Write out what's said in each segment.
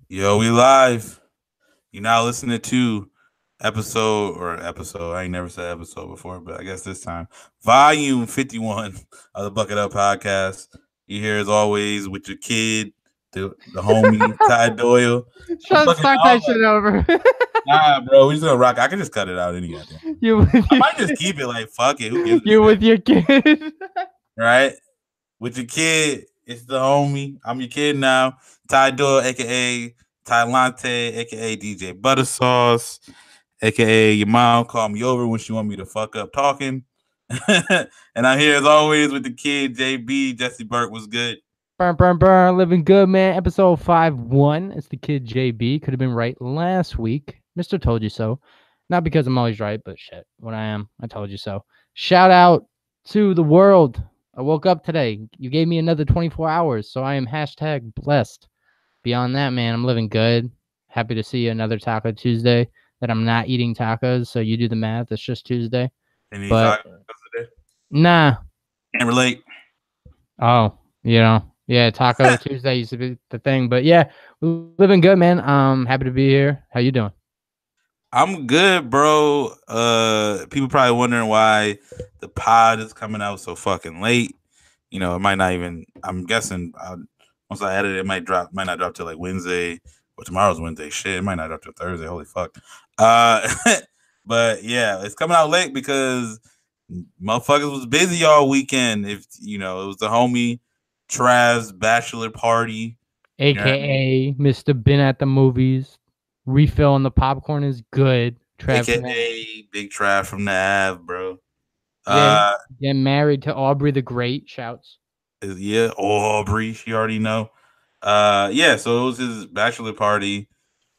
Yo, we live. You now listening to episode. I ain't never said episode before, but I guess this time. Volume 51 of the Bucket Up Podcast. You here as always with your kid, the homie, Ty Doyle. I'm Shut fucking start out. that shit over. Nah, bro, we just gonna rock. I can just cut it out any goddamn. you with I your might just kid. keep it like fuck it. Who gives a You shit? with your kid. Right? With your kid, it's the homie. I'm your kid now. Ty Doyle, aka Tylante, aka DJ Buttersauce, aka your mom called me over when she want me to fuck up talking. And I'm here as always with the kid, JB. Jesse Burke was good. Burn. Living good, man. Episode 5-1. It's the kid JB. Could have been right last week. Mr. Told You So. Not because I'm always right, but shit. When I am, I told you so. Shout out to the world. I woke up today. You gave me another 24 hours, so I am hashtag blessed. Beyond that, man, I'm living good. Happy to see another Taco Tuesday that I'm not eating tacos, so you do the math. It's just Tuesday. Any But tacos today? nah. Can't relate. Oh, yeah, Taco Tuesday used to be the thing. But yeah, living good, man. Happy to be here. How you doing? I'm good, bro. People probably wondering why the pod is coming out so fucking late. You know, it might not even. I'm guessing once I edit it, it might not drop till like Wednesday or tomorrow's Wednesday. Shit, it might not drop till Thursday. Holy fuck. Uh, but yeah, it's coming out late because motherfuckers was busy all weekend. If you know, it was the homie Trav's bachelor party. You know what I mean? AKA Mr. Bin at the movies. Refilling the popcorn is good. Trav, AKA Big Trav from the Ave, bro. yeah, Uh, getting married to Aubrey the Great. Shouts. yeah, Aubrey, she already know. Yeah, so it was his bachelor party.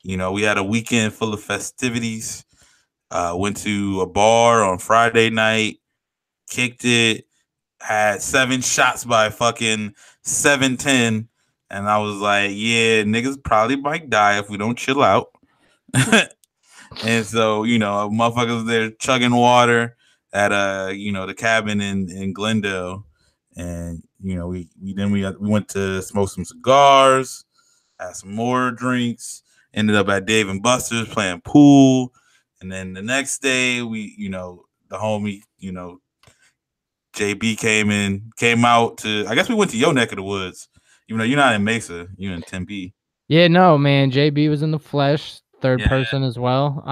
You know, we had a weekend full of festivities. Went to a bar on Friday night, kicked it, had 7 shots by fucking 7:10, and I was like, yeah, niggas probably might die if we don't chill out. And so, you know, motherfuckers there chugging water at the cabin in Glendale. And, you know, we went to smoke some cigars, had some more drinks, ended up at Dave and Buster's playing pool. And then the next day the homie, JB came out to I guess we went to your neck of the woods. Even though you're not in Mesa, you're in Tempe. Yeah, no, man. JB was in the flesh, third Yeah. person as well.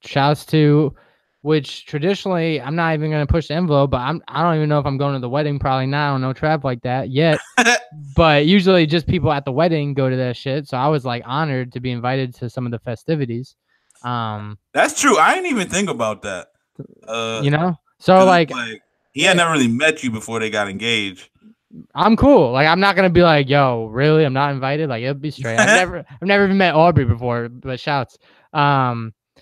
Shouts to which traditionally I'm not even gonna push the envelope, but I don't even know if I'm going to the wedding. Probably not. I don't know Trav like that yet. But usually just people at the wedding go to that shit. So I was like honored to be invited to some of the festivities. That's true. I didn't even think about that. You know? So Because like it's like he had never really met you before they got engaged. I'm cool. Like I'm not gonna be like, yo, really? I'm not invited. Like it'll be straight. I've never even met Aubrey before, but shouts.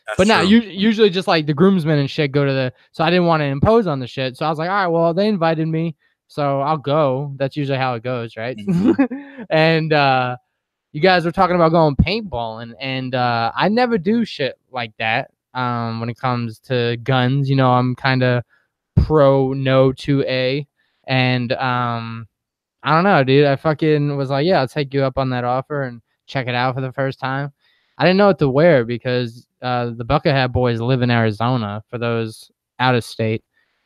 That's But not true. usually just like the groomsmen and shit go to the. So I didn't want to impose on the shit. So I was like, all right, well they invited me, so I'll go. That's usually how it goes, right? Mhm. And you guys were talking about going paintballing, and I never do shit like that. When it comes to guns, you know, I'm kind of pro no 2A, and I don't know, dude. I fucking was like, yeah, I'll take you up on that offer and check it out for the first time. I didn't know what to wear because the Buckethead boys live in Arizona for those out of state,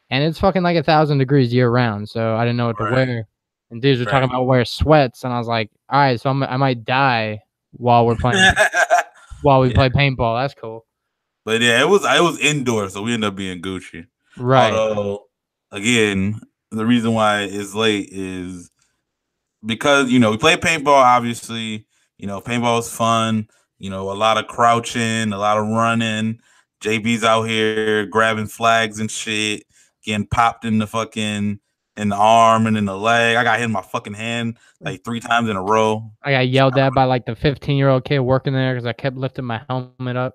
and it's fucking like 1,000 degrees year round. So I didn't know what to Right. wear. And dudes were Right. talking about wear sweats, and I was like, all right, so I might die while we're playing while we Yeah. play paintball. That's cool. But yeah, I was indoors, so we ended up being Gucci. Right. Although, again, the reason why it's late is because we play paintball. Obviously, paintball is fun. A lot of crouching, a lot of running. JB's out here grabbing flags and shit, getting popped in the arm and in the leg. I got hit in my fucking hand like 3 times in a row. I got yelled at by like the 15-year-old kid working there because I kept lifting my helmet up.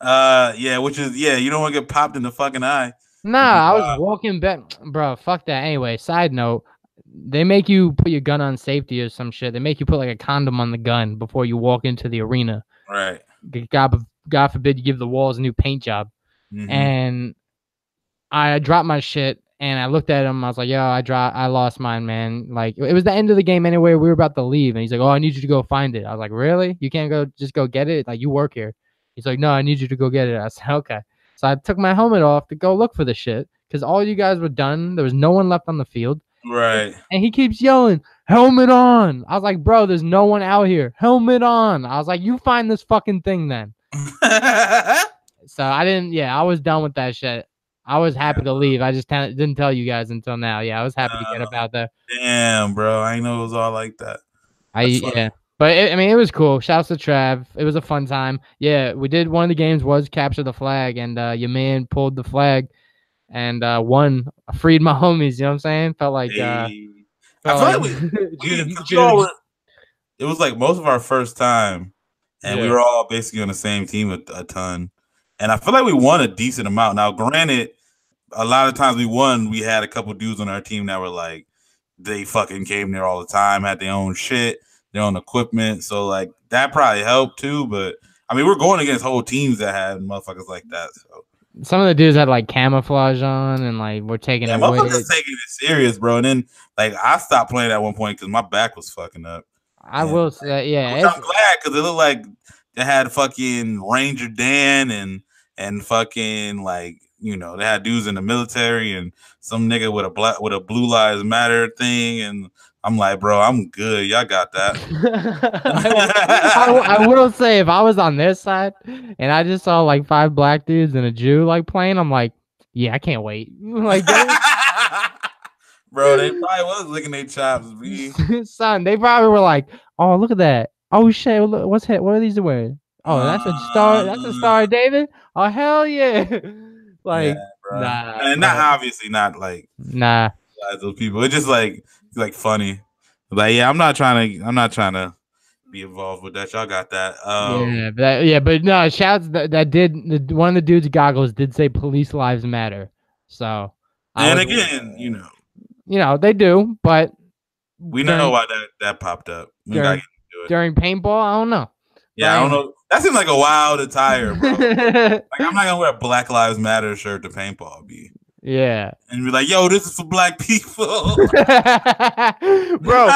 Yeah, you don't want to get popped in the fucking eye. Nah, I was walking back, bro. Fuck that. Anyway, side note, they make you put your gun on safety or some shit. They make you put like a condom on the gun before you walk into the arena. Right. God forbid you give the walls a new paint job. Mm-hmm. And I dropped my shit And I looked at him. I was like, "Yo, I lost mine, man. Like, it was the end of the game anyway. We were about to leave, and he's like, "Oh, I need you to go find it." I was like, "Really? You can't just go get it? Like, you work here?" He's like, "No, I need you to go get it." I said, "Okay." So I took my helmet off to go look for the shit because all you guys were done. There was no one left on the field. Right. And he keeps yelling, "Helmet on!" I was like, "Bro, there's no one out here. Helmet on!" I was like, "You find this fucking thing then." So I didn't. Yeah, I was done with that shit. I was happy to leave. I just didn't tell you guys until now. Yeah, I was happy to get up out there. Damn, bro. I know it was all like that. Yeah. But I mean, it was cool. Shouts to Trav. It was a fun time. Yeah, we did. One of the games was capture the flag, and your man pulled the flag and won. Freed my homies. You know what I'm saying? Felt like. Hey. I feel like it was like most of our first time, and we were all basically on the same team a ton. And I feel like we won a decent amount. Now, granted, a lot of times we won, we had a couple dudes on our team that were like, they fucking came there all the time, had their own shit, their own equipment. So like that probably helped too. But I mean, we're going against whole teams that had motherfuckers like that. So some of the dudes had like camouflage on, and like we're taking it. Motherfuckers taking it serious, bro. And then like I stopped playing at one point because my back was fucking up. I will say, yeah. I'm glad because it looked like they had fucking Ranger Dan and fucking like, you know, they had dudes in the military and some nigga with a Blue Lives Matter thing, and I'm like, bro, I'm good. Y'all got that. I will say, if I was on this side and I just saw like 5 black dudes and a Jew like playing, I'm like, yeah, I can't wait. Like, bro, they probably was licking their chops, son. They probably were like, oh, look at that. Oh shit, what are these wearing? Oh, that's a star. That's a Star of David. Oh hell yeah! Like, yeah, nah, and not obviously not like those people. It's just like funny. Like, yeah, I'm not trying to be involved with that. Y'all got that. But no, shouts that did one of the dudes' goggles did say "Police Lives Matter." So, and again, you know they do, but we know why that popped up. During paintball, I don't know. Yeah, I don't know. That seems like a wild attire, bro. Like, I'm not gonna wear a Black Lives Matter shirt to paintball, B. Yeah. And be like, yo, this is for black people. Bro.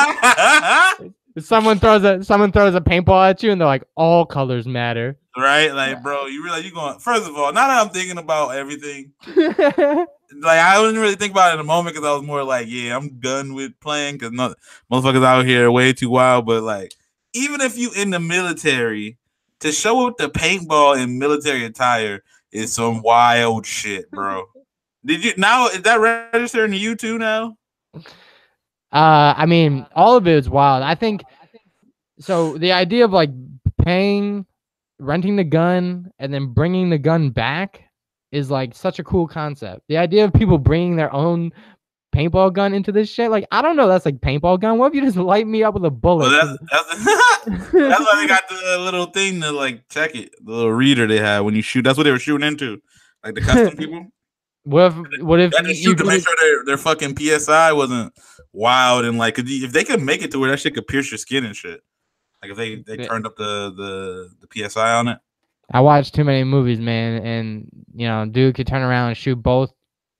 someone throws a paintball at you and they're like, all colors matter. Right? Like, bro, you realize you're going, first of all, now that I'm thinking about everything, like I didn't really think about it in a moment because I was more like, yeah, I'm done with playing because motherfuckers out here are way too wild. But like, even if you in the military, to show up the paintball in military attire is some wild shit, bro. Is that registering to you too now? I mean, all of it is wild. I think so. The idea of like renting the gun and then bringing the gun back is like such a cool concept. The idea of people bringing their own paintball gun into this shit, like, I don't know, that's like paintball gun. What if you just light me up with a bullet? Well, that's why they got the little thing to like check it, the little reader they had when you shoot. That's what they were shooting into, like the custom people. What if you shoot to make sure their fucking PSI wasn't wild and like, if they could make it to where that shit could pierce your skin and shit, like if they turned up the PSI on it. I watched too many movies, man, and you know, dude could turn around and shoot both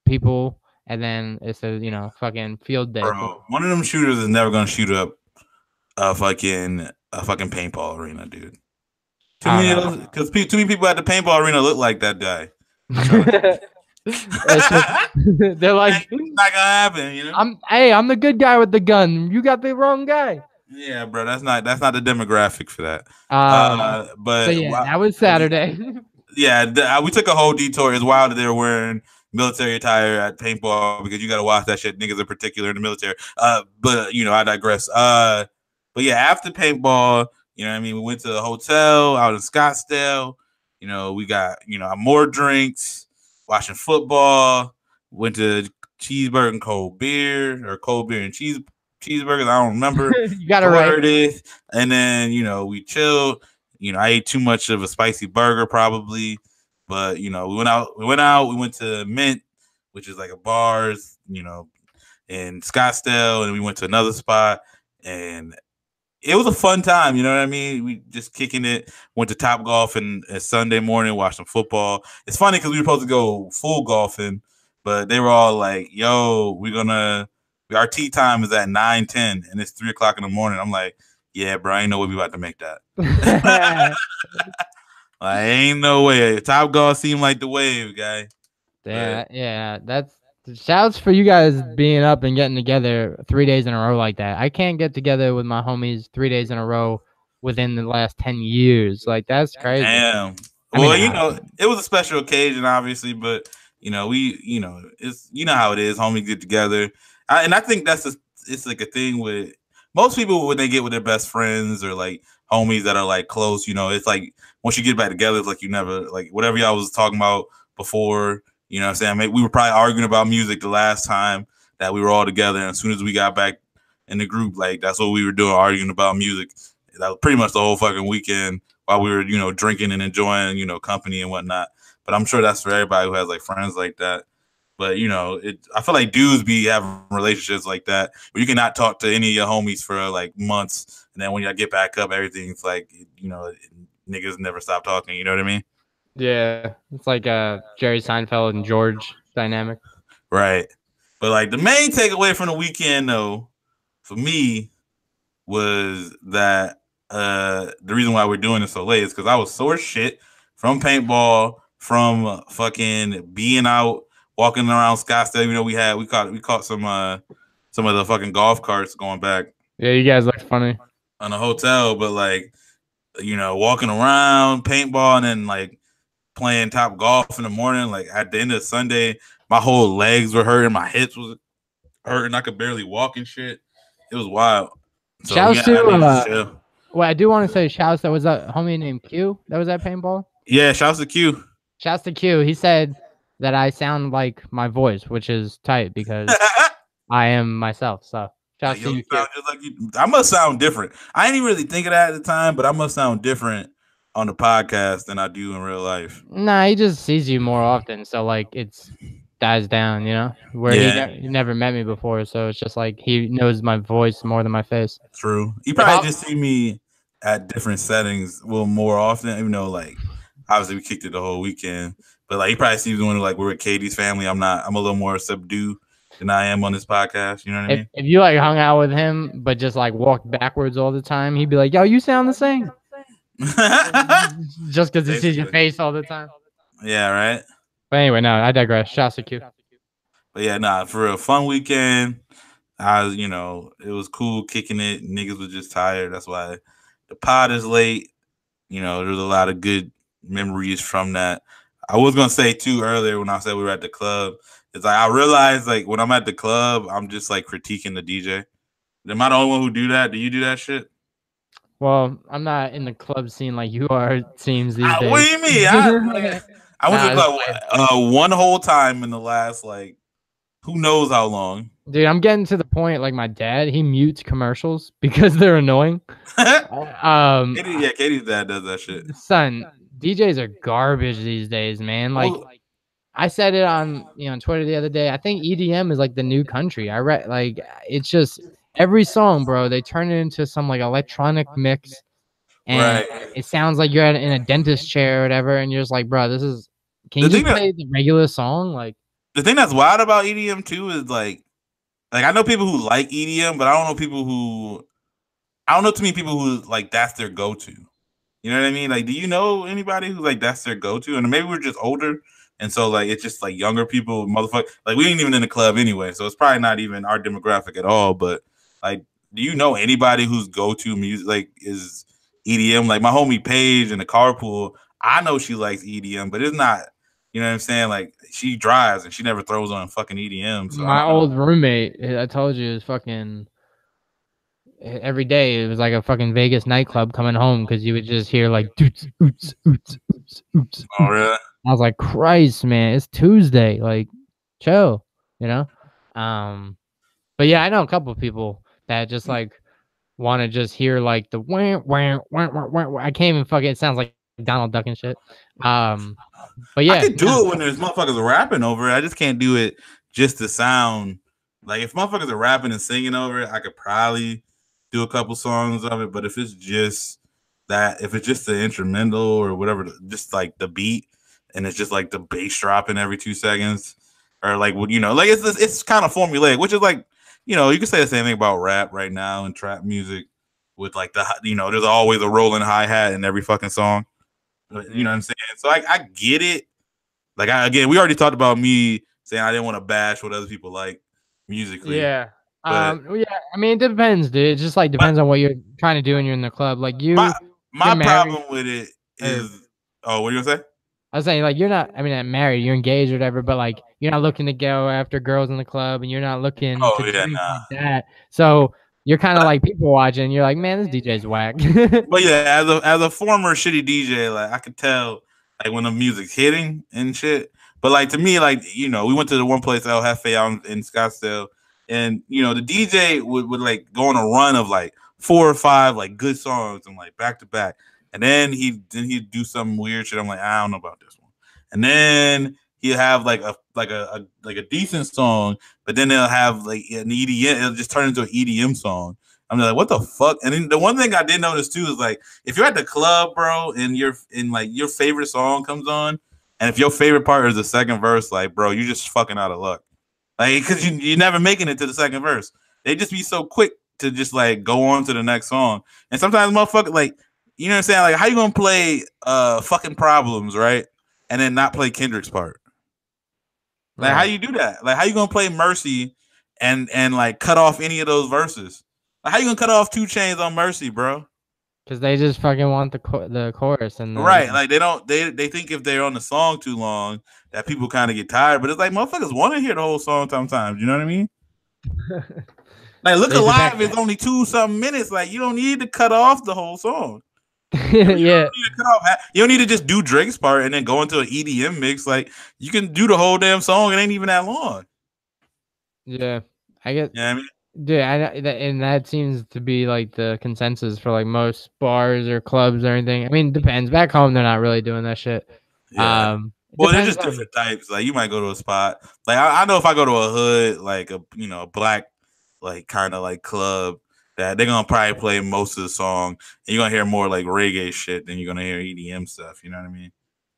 people, and then it's a fucking field day. Bro, one of them shooters is never gonna shoot up a fucking paintball arena, dude. Too many people at the paintball arena look like that guy. They're like, it's not gonna happen, you know. I'm the good guy with the gun. You got the wrong guy. Yeah, bro, that's not the demographic for that. But so yeah, that was Saturday. Yeah, we took a whole detour. It's wild that they were wearing military attire at paintball because you got to watch that shit, niggas in particular in the military. But I digress. But yeah, after paintball, you know what I mean, we went to a hotel out in Scottsdale. You know, we got more drinks, watching football, went to cheeseburger and cold beer and cheeseburgers. I don't remember. You got it right. And then we chilled. I ate too much of a spicy burger probably, but we went out. We went to Mint, which is like a bars, in Scottsdale, and we went to another spot, and it was a fun time. You know what I mean? We just kicking it. Went to Top Golf and Sunday morning, watched some football. It's funny because we were supposed to go full golfing, but they were all like, "Yo, our tea time is at 9:10, and it's 3 o'clock in the morning." I'm like, "Yeah, bro, I ain't no way we about to make that. I ain't no way. Top Golf seemed like the wave, guy." Yeah, yeah, that's shouts for you guys being up and getting together 3 days in a row like that. I can't get together with my homies 3 days in a row within the last 10 years. Like that's crazy. Damn. I mean, Well, it was a special occasion, obviously, but it's how it is. Homies get together, and I think it's like a thing with most people when they get with their best friends or like homies that are like close. It's like once you get back together, it's like you never like whatever y'all was talking about before. You know what I'm saying? Maybe we were probably arguing about music the last time that we were all together, and as soon as we got back in the group, like that's what we were doing, arguing about music. That was pretty much the whole fucking weekend while we were, drinking and enjoying, company and whatnot. But I'm sure that's for everybody who has like friends like that. But I feel like dudes be having relationships like that where you cannot talk to any of your homies for like months, and then when you get back up, everything's like, niggas never stop talking. You know what I mean? Yeah, it's like Jerry Seinfeld and George dynamic. Right. But like the main takeaway from the weekend, though, for me, was that the reason why we're doing this so late is because I was sore shit from paintball, from fucking being out walking around Scottsdale. We caught some of the fucking golf carts going back. Yeah, you guys look funny on a hotel, but like walking around paintball and then like playing Top Golf in the morning. Like at the end of Sunday, my whole legs were hurting, my hips was hurting, I could barely walk and shit. It was wild. So, shouts to well, I do want to say shouts. That was that homie named Q that was at paintball. Yeah, shouts to Q. Shouts to Q. He said that I sound like my voice, which is tight because I am myself. So shouts to you, Q. I must sound different. I didn't even really think of that at the time, but I must sound different on the podcast than I do in real life. Nah, he just sees you more often, so like it's dies down, where he never met me before, so it's just like he knows my voice more than my face. True. You probably just see me at different settings more often, even though like obviously we kicked it the whole weekend, but like he probably sees me when like we're with Katie's family. I'm a little more subdued than I am on this podcast. You know what I mean? If you like hung out with him but just like walked backwards all the time, he'd be like, "Yo, you sound the same." Just because he sees your face all the time. Yeah, right. But anyway, no, I digress. Shouts to Q. But yeah, for a fun weekend, it was cool kicking it. Niggas was just tired. That's why the pod is late. There's a lot of good memories from that. I was gonna say too earlier when I said we were at the club, it's like I realized like when I'm at the club, I'm just like critiquing the DJ. Am I the only one who do that? Do you do that shit? Well, I'm not in the club scene like you are, it seems these days. What do you mean? I went to the club one whole time in the last like who knows how long. Dude, I'm getting to the point like my dad, he mutes commercials because they're annoying. Katie's dad does that shit. Son, DJs are garbage these days, man. Like I said it on Twitter the other day. I think EDM is like the new country. I read like it's just every song, bro, they turn it into some like electronic mix, and it sounds like you're in a dentist chair or whatever, and you're just like, bro, this is. Can you just play the regular song? Like the thing that's wild about EDM too is like I know people who like EDM, but I don't know too many people who like that's their go-to. You know what I mean? Like, do you know anybody who like that's their go-to? And maybe we're just older. And so, like, it's just like younger people, motherfucker. Like, we ain't even in the club anyway, so it's probably not even our demographic at all. But like, do you know anybody whose go-to music like is EDM? Like my homie Paige in the carpool, I know she likes EDM, but it's not. You know what I'm saying? Like she drives and she never throws on fucking EDM. So my old roommate, I told you, is fucking every day. It was like a fucking Vegas nightclub coming home because you would just hear like doots, oots, oots, oots, oots. Oh really? I was like, Christ, man, it's Tuesday. Like, chill, But yeah, I know a couple of people that just like want to just hear like the wah, wah, wah, wah, wah. I can't even fucking. It sounds like Donald Duck and shit. But yeah, I could do it when there's motherfuckers rapping over it. I just can't do it just to sound like if motherfuckers are rapping and singing over it, I could probably do a couple songs of it. But if it's just the instrumental or whatever, just like the beat. And it's just like the bass dropping every 2 seconds. or like what like it's kind of formulaic, which is like you can say the same thing about rap right now and trap music with like there's always a rolling hi hat in every fucking song. You know what I'm saying? So I get it. Like again, we already talked about me saying I didn't want to bash what other people like musically. Yeah. But Yeah. I mean, it depends, dude. It just like depends on what you're trying to do when you're in the club. Like my you're my married. problem with it Or, is, oh, what are you gonna say? I was saying like you're not. I mean, not married. You're engaged or whatever. But like you're not looking to go after girls in the club, and you're not looking to Oh yeah, drink nah. like that. So you're kind of like people watching. You're like, man, this DJ's whack. But yeah, as a former shitty DJ, like I could tell like when the music's hitting and shit. But like to me, like we went to the one place El Jefe out in Scottsdale, and the DJ would like go on a run of like 4 or 5 like good songs and like back to back, and then he'd do some weird shit. I'm like, I don't know about this one, and then he'll have like a decent song, but then they'll have like an EDM. It'll just turn into an EDM song. I'm like, what the fuck? And then the one thing I did notice too is like, if you're at the club, bro, and your favorite song comes on, and if your favorite part is the second verse, like, bro, you just fucking out of luck, like, because you're never making it to the second verse. They just be so quick to just like go on to the next song, and sometimes motherfucker like, you know what I'm saying? Like, how you gonna play fucking Problems, right, and then not play Kendrick's part? Like, how you do that? Like, how you gonna play Mercy and like cut off any of those verses? How you gonna cut off 2 Chainz on Mercy, bro? Because they just fucking want the chorus and right. Like they think if they're on the song too long that people kind of get tired. But it's like motherfuckers want to hear the whole song sometimes. You know what I mean? Like Look Alive is only 2-something minutes. Like you don't need to cut off the whole song. Yeah. You don't need to just do Drake's part and then go into an EDM mix. Like you can do the whole damn song. It ain't even that long. Yeah, I get. Yeah, I mean. Dude, and that seems to be like the consensus for like most bars or clubs or anything. I mean, depends. Back home, they're not really doing that shit. Yeah. Well, they're just different types. Like you might go to a spot. Like I know if I go to a hood, like a black, like kind of like club, that they're gonna probably play most of the song, and you're gonna hear more like reggae shit than you're gonna hear EDM stuff. You know what I mean?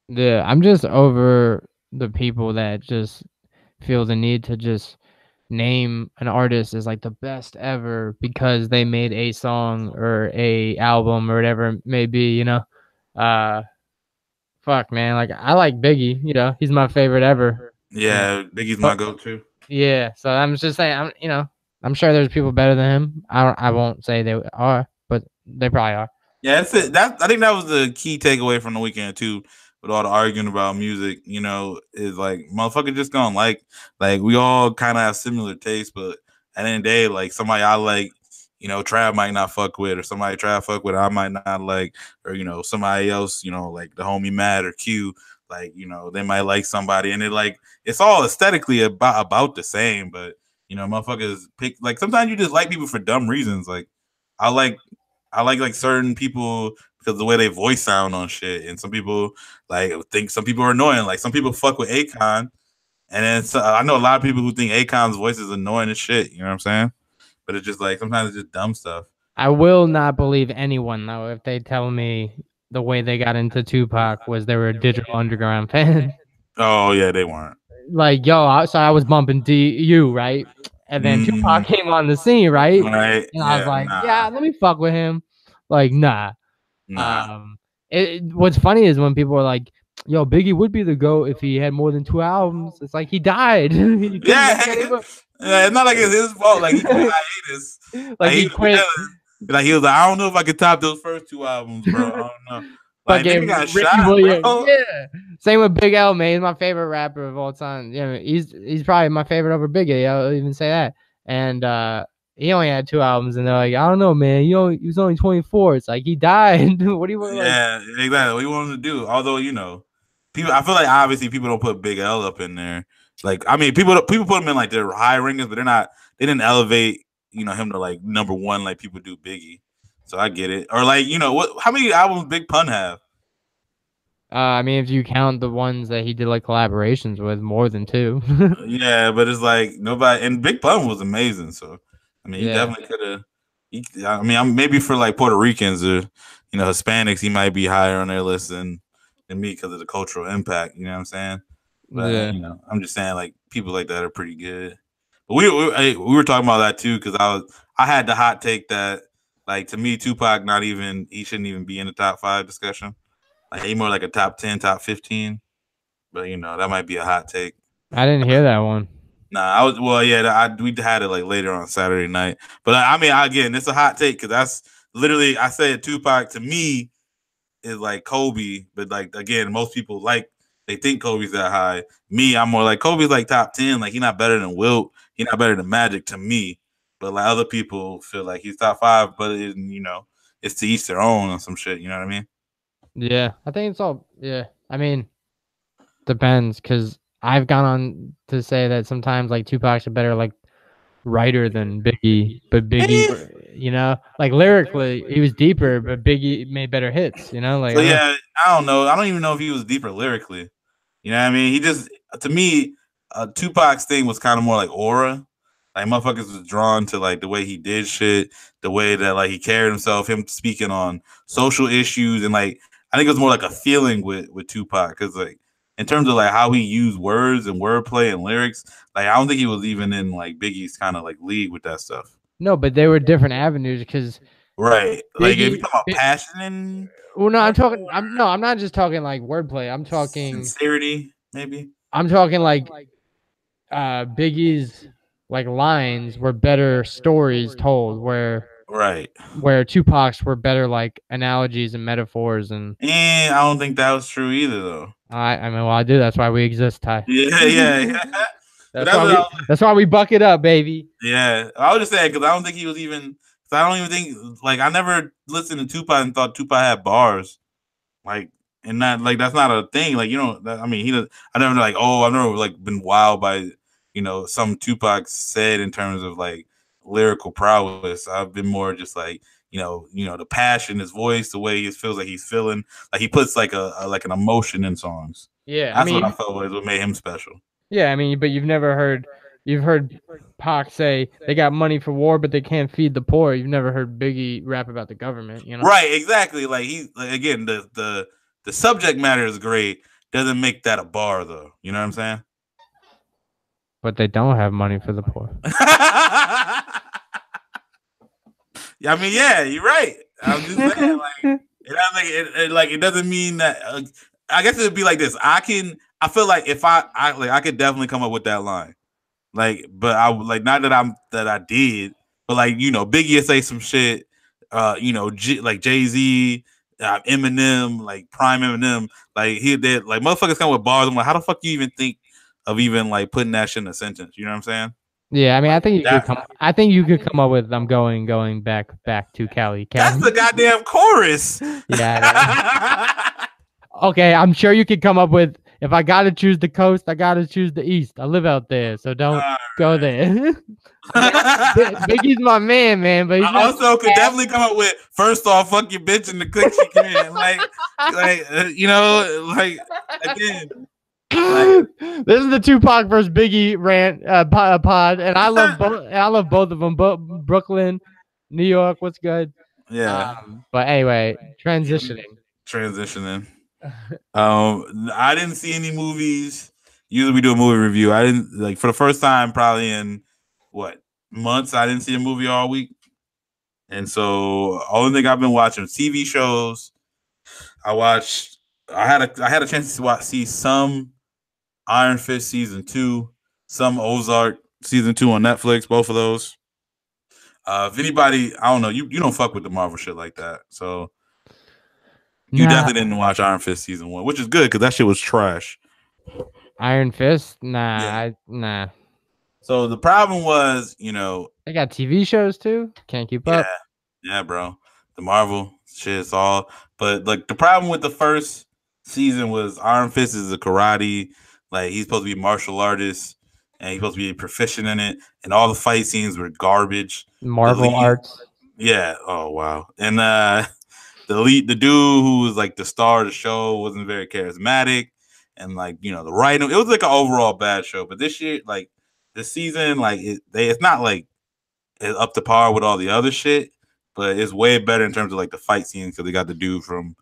Yeah, I'm just over the people that just feel the need to just name an artist as like the best ever because they made a song or a album or whatever it may be, fuck man, like I like Biggie, he's my favorite ever. Yeah, Biggie's my go-to. Yeah, so I'm just saying, I'm sure there's people better than him. I won't say they are, but they probably are. Yeah, that's it. I think that was the key takeaway from the weekend too. With all the arguing about music, is like motherfucker just gonna like we all kind of have similar tastes, but at the end of the day, like somebody I like, Trav might not fuck with, or somebody Trav fuck with, I might not like, or somebody else, like the homie Matt or Q, like they might like somebody, and it's all aesthetically about the same, but motherfuckers pick like sometimes you just like people for dumb reasons. Like I like certain people because the way they voice sound on shit, and some people think some people are annoying. Like some people fuck with Akon, and then I know a lot of people who think Akon's voice is annoying as shit. You know what I'm saying? But it's just like sometimes it's just dumb stuff. I will not believe anyone though if they tell me the way they got into Tupac was they were a Digital Underground fan. Oh yeah, they weren't. Like so I was bumping DU, right? And then Tupac came on the scene, right? Right. And I was like, yeah, let me fuck with him. Like, nah. What's funny is when people are like, yo, Biggie would be the GOAT if he had more than 2 albums. It's like he died. It's not like it's his fault. Like he quit hiatus. Like he quit. Like he was like, I don't know if I could top those first 2 albums, bro. I don't know. Like he got shot, bro. Yeah. Same with Big L, man. He's my favorite rapper of all time. Yeah, he's probably my favorite over Biggie. I'll even say that. And he only had 2 albums, and they're like, I don't know, man. He was only 24. It's like he died. What do you want? Yeah, exactly. What do you want him to do? Although people, I feel like obviously people don't put Big L up in there. Like I mean, people put him in like their high rankings, but they didn't elevate him to like number 1 like people do Biggie. So I get it. Or like how many albums Big Pun have? I mean, if you count the ones that he did like collaborations with, more than 2. Yeah, but it's like nobody. And Big Pun was amazing. So I mean, he definitely could have. I mean, maybe for like Puerto Ricans or Hispanics, he might be higher on their list than me because of the cultural impact. You know what I'm saying? But you know, I'm just saying like people like that are pretty good. But we were talking about that too because I had the hot take that like to me Tupac he shouldn't even be in the top 5 discussion. Like he more like a top 10, top 15. But you know that might be a hot take. I didn't hear that one. Nah, we had it like later on Saturday night. But I mean, again, it's a hot take because that's literally I said Tupac to me is like Kobe, but like again, most people they think Kobe's that high. Me, I'm more like Kobe's like top 10. Like he's not better than Wilt. He's not better than Magic to me. But like other people feel like he's top 5, but you know, it's to each their own or some shit. You know what I mean? Yeah, I think it's all. Yeah, I mean, depends because I've gone on to say that sometimes like Tupac's a better like writer than Biggie, but Biggie, you know, like lyrically he was deeper, but Biggie made better hits. You know, like So yeah, I don't know. I don't even know if he was deeper lyrically. You know what I mean? He just to me, Tupac's thing was kind of more like aura. Like motherfuckers was drawn to like the way he did shit, the way that like he carried himself, him speaking on social issues, and like I think it was more like a feeling with Tupac because like in terms of like how he used words and wordplay and lyrics, like I don't think he was even in like Biggie's kind of like league with that stuff. No, but they were different avenues because right, like if you talk about passion and well, no, I'm not just talking like wordplay. I'm talking sincerity, maybe. I'm talking like Biggie's like lines were better stories told, where Tupac's were better like analogies and metaphors and I don't think that was true either though. I mean, well, I do. That's why we exist, Ty. Yeah. That's why we buck it up, baby. Yeah, I was just saying because I don't think he was even. I don't even think like I never listened to Tupac and thought Tupac had bars, like and that like that's not a thing. Like you know, I mean, I never like I've never like been wowed by some Tupac said in terms of like lyrical prowess. I've been more just like the passion, his voice, the way he feels like he's feeling, like he puts like an emotion in songs. Yeah, that's what I felt was what made him special. Yeah, I mean, but you've heard Pac say they got money for war, but they can't feed the poor. You've never heard Biggie rap about the government, you know? Right, exactly. Like again, the subject matter is great. Doesn't make that a bar though. You know what I'm saying? But they don't have money for the poor. I mean, yeah, you're right. I'm just saying, it doesn't mean that. I guess it'd be like this. I feel like if I could definitely come up with that line. Like, but I like not that I did, but like Biggie say some shit. Like Jay-Z, Eminem, like Prime Eminem, like he did. Like motherfuckers come with bars. I'm like, how the fuck you even think of even like putting that shit in a sentence? You know what I'm saying? Yeah, I mean, I think you could come up with I'm going back to Cali. That's the goddamn chorus. Yeah. Okay, I'm sure you could come up with if I gotta choose the coast, I gotta choose the east. I live out there, so don't go there. Biggie's my man, but I also could definitely come up with first off, fuck your bitch and the quick she can, like again. This is the Tupac versus Biggie rant pod, and I love both. I love both of them. Brooklyn, New York, what's good? Yeah. But anyway, transitioning. I didn't see any movies. Usually we do a movie review. I didn't like for the first time probably in months. I didn't see a movie all week, and so only thing I've been watching TV shows. I had a chance to see some Iron Fist season 2, some Ozark season 2 on Netflix. Both of those. If anybody, I don't know, you don't fuck with the Marvel shit like that, so you definitely didn't watch Iron Fist season 1, which is good because that shit was trash. Iron Fist, nah. So the problem was, they got TV shows too. Can't keep up. Yeah, bro. The Marvel shit is all, but like the problem with the first season was Iron Fist is a karate. Like he's supposed to be a martial artist, and he's supposed to be proficient in it. And all the fight scenes were garbage. Marvel arts. Yeah. Oh wow. And the dude who was like the star of the show wasn't very charismatic, and like the writing, it was like an overall bad show. But this year, like this season, like it's not like it's up to par with all the other shit, but it's way better in terms of like the fight scenes because they got the dude from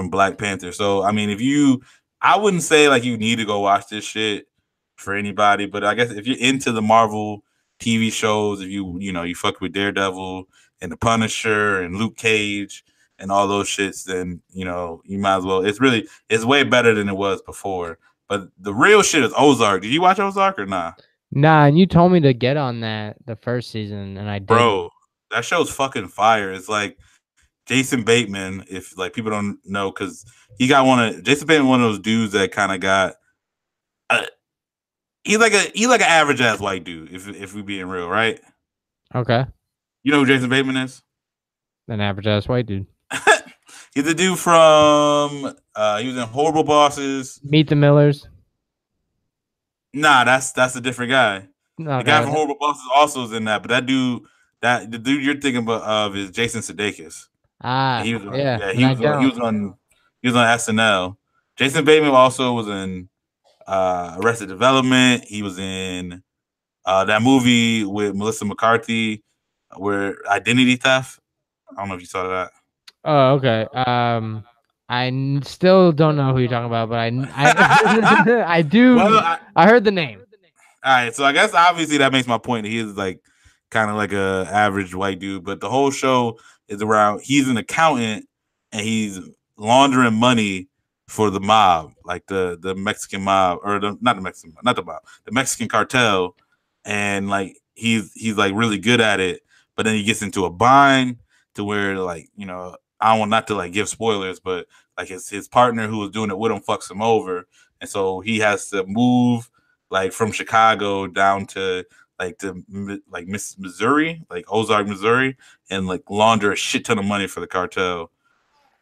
Black Panther. So I mean, if you I wouldn't say like you need to go watch this shit for anybody, but I guess if you're into the Marvel TV shows, if you fuck with Daredevil and the Punisher and Luke Cage and all those shits, then you might as well. It's way better than it was before. But the real shit is Ozark. Did you watch Ozark or not? Nah, and you told me to get on that the first season, and I did. Bro, that show's fucking fire. It's like Jason Bateman, if like people don't know, because Jason Bateman, one of those dudes that kind of got. He's like an average ass white dude. If we being real, right? Okay. You know who Jason Bateman is? An average ass white dude. He's the dude from. He was in Horrible Bosses. Meet the Millers. Nah, that's a different guy. Okay. The guy from Horrible Bosses also is in that, but the dude you're thinking of is Jason Sudeikis. Ah, he was on SNL. Jason Bateman also was in Arrested Development. He was in that movie with Melissa McCarthy, where Identity Theft. I don't know if you saw that. Oh, okay. Still don't know who you're talking about, but I do. Well, I heard the name. All right, so I guess obviously that makes my point. He is like kind of like a average white dude, but the whole show is around. He's an accountant and he's laundering money for the mob, like the Mexican mob, or the Mexican cartel, and like he's like really good at it. But then he gets into a bind to where like I don't want not to like give spoilers, but like his partner who was doing it with him fucks him over, and so he has to move like from Chicago down to Missouri, like Ozark, Missouri, and like launder a shit ton of money for the cartel,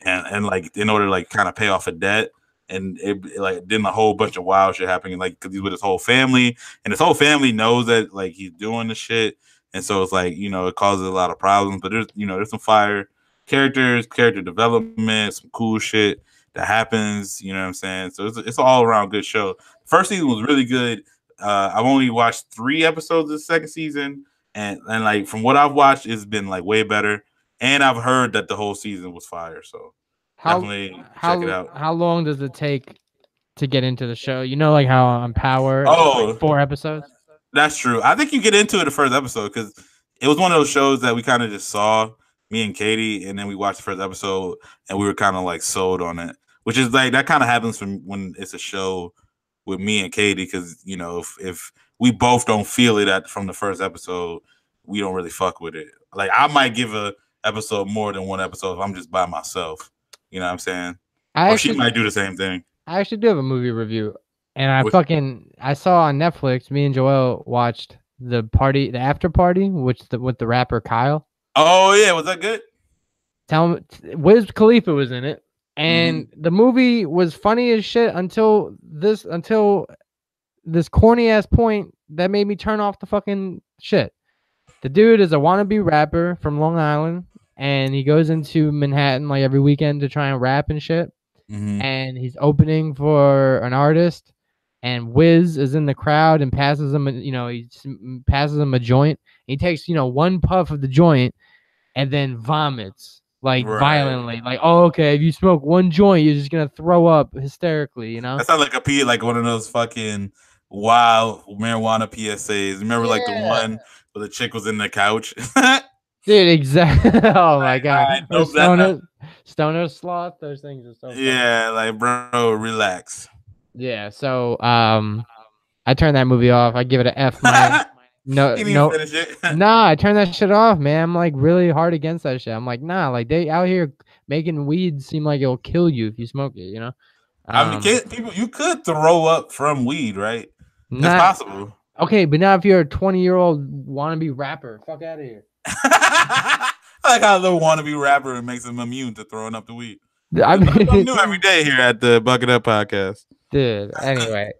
and like in order to like kind of pay off a debt. And it like then a whole bunch of wild shit happening, like because he's with his whole family, and his whole family knows that like he's doing the shit, and so it's like it causes a lot of problems. But there's some fire characters, character development, some cool shit that happens. You know what I'm saying? So it's an all around good show. First season was really good. I've only watched 3 episodes of the second season, and like from what I've watched, it's been like way better. And I've heard that the whole season was fire. So definitely check it out. How long does it take to get into the show? Like how on Power, like 4 episodes? That's true. I think you get into it the first episode because it was one of those shows that we kind of just saw, me and Katie, and then we watched the first episode and we were kind of like sold on it, which is like that kind of happens when it's a show with me and Katie because if we both don't feel it from the first episode, we don't really fuck with it. Like I might give a episode more than 1 episode if I'm just by myself. You know what I'm saying? She might do the same thing. I actually do have a movie review, and I saw on Netflix. Me and Joel watched the after party, with the rapper Kyle. Oh yeah, was that good? Tell me, Wiz Khalifa was in it, and the movie was funny as shit until this corny ass point that made me turn off the fucking shit. The dude is a wannabe rapper from Long Island, and he goes into Manhattan like every weekend to try and rap and shit. And he's opening for an artist, and Wiz is in the crowd and passes him, he passes him a joint. He takes, 1 puff of the joint and then vomits violently. Like, oh, okay, if you smoke 1 joint, you're just gonna throw up hysterically, That sounds like one of those fucking wild marijuana PSAs. Remember like the one where the chick was in the couch? Dude, exactly. Oh my god. Stoner Sloth, those things are so funny. Yeah, like bro, relax. Yeah, so I turned that movie off. I give it an F minus. No. Nah, I turned that shit off, man. I'm like really hard against that shit. I'm like, nah, like they out here making weed seem like it'll kill you if you smoke it, I mean, you could throw up from weed, right? That's possible. Okay, but now if you're a 20-year-old wannabe rapper, fuck out of here. I like how a little wannabe rapper makes him immune to throwing up the weed. I mean, new every day here at the Bucket Up Podcast. Dude, anyway,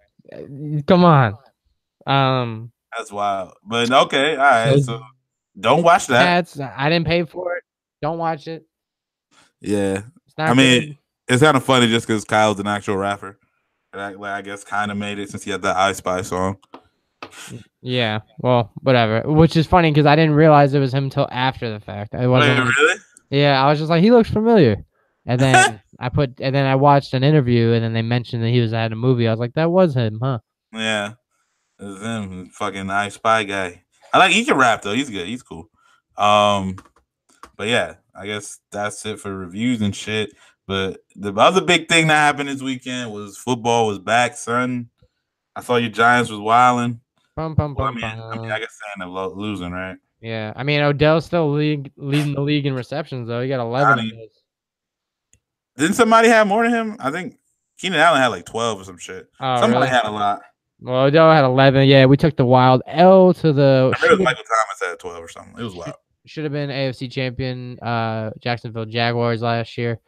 come on. That's wild. But okay, all right. So don't watch that. I didn't pay for it. Don't watch it. Yeah. I mean, it's kind of funny just because Kyle's an actual rapper. I guess kind of made it since he had that I Spy song. Yeah, well, whatever. Which is funny because I didn't realize it was him until after the fact. I wasn't. Wait, really? Yeah, I was just like, he looks familiar, and then and then I watched an interview, and then they mentioned that he was at a movie. I was like, that was him, huh? Yeah, it's him, fucking I Spy guy. I like he can rap though. He's good. He's cool. But yeah, I guess that's it for reviews and shit. But the other big thing that happened this weekend was football was back, son. I saw your Giants was wilding. Bum, bum, Well, bum, I bum. guess saying they're losing, right? Yeah, I mean Odell's still leading the league in receptions though. He got 11 of those. Didn't somebody have more than him? I think Keenan Allen had like 12 or some shit. Oh, Somebody really? had a lot. Well, Odell had 11. Yeah, we took the wild L to the. I heard Michael Thomas had 12 or something. It was wild. Should have been AFC champion, Jacksonville Jaguars last year.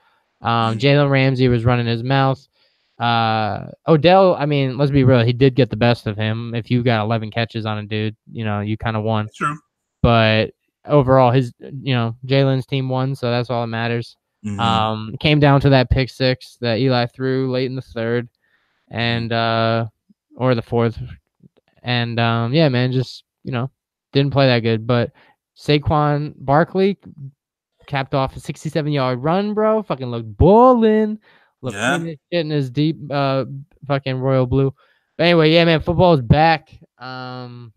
Jalen Ramsey was running his mouth. Odell, I mean, let's be real. He did get the best of him. If you got 11 catches on a dude, you kind of won. That's true. But overall, Jalen's team won, so that's all that matters. Came down to that pick six that Eli threw late in the third, and or the fourth, and yeah, man, just didn't play that good. But Saquon Barkley capped off a 67-yard run, bro. Fucking looked ballin'. Looked shit in his deep fucking royal blue. But anyway, yeah, man, football is back. And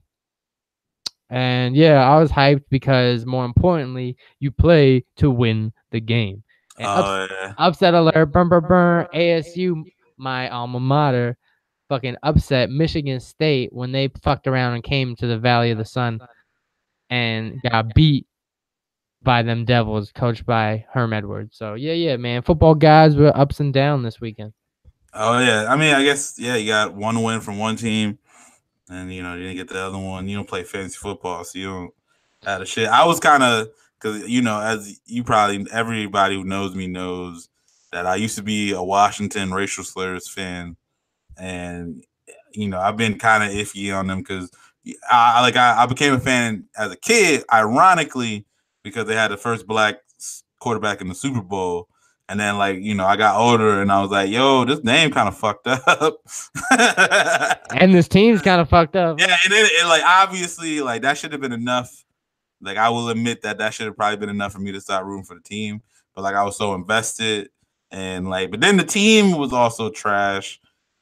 yeah, I was hyped because more importantly, you play to win the game. And upset alert, burn, burn, burn. ASU, my alma mater, fucking upset Michigan State when they fucked around and came to the Valley of the Sun and got beat by them Devils, coached by Herm Edwards. So yeah, man, football guys were ups and downs this weekend. Oh yeah, I mean, I guess you got one win from one team, and you didn't get the other one. You don't play fantasy football, so you don't have a shit. I was kind of because as you probably everybody who knows me knows that I used to be a Washington racial slurs fan, and I've been kind of iffy on them because I became a fan as a kid, ironically, because they had the first black quarterback in the Super Bowl. And then, I got older and I was like, yo, this name kind of fucked up. And this team's kind of fucked up. Yeah, and then, obviously, that should have been enough. I will admit that should have probably been enough for me to start rooting for the team. But, I was so invested. And, but then the team was also trash.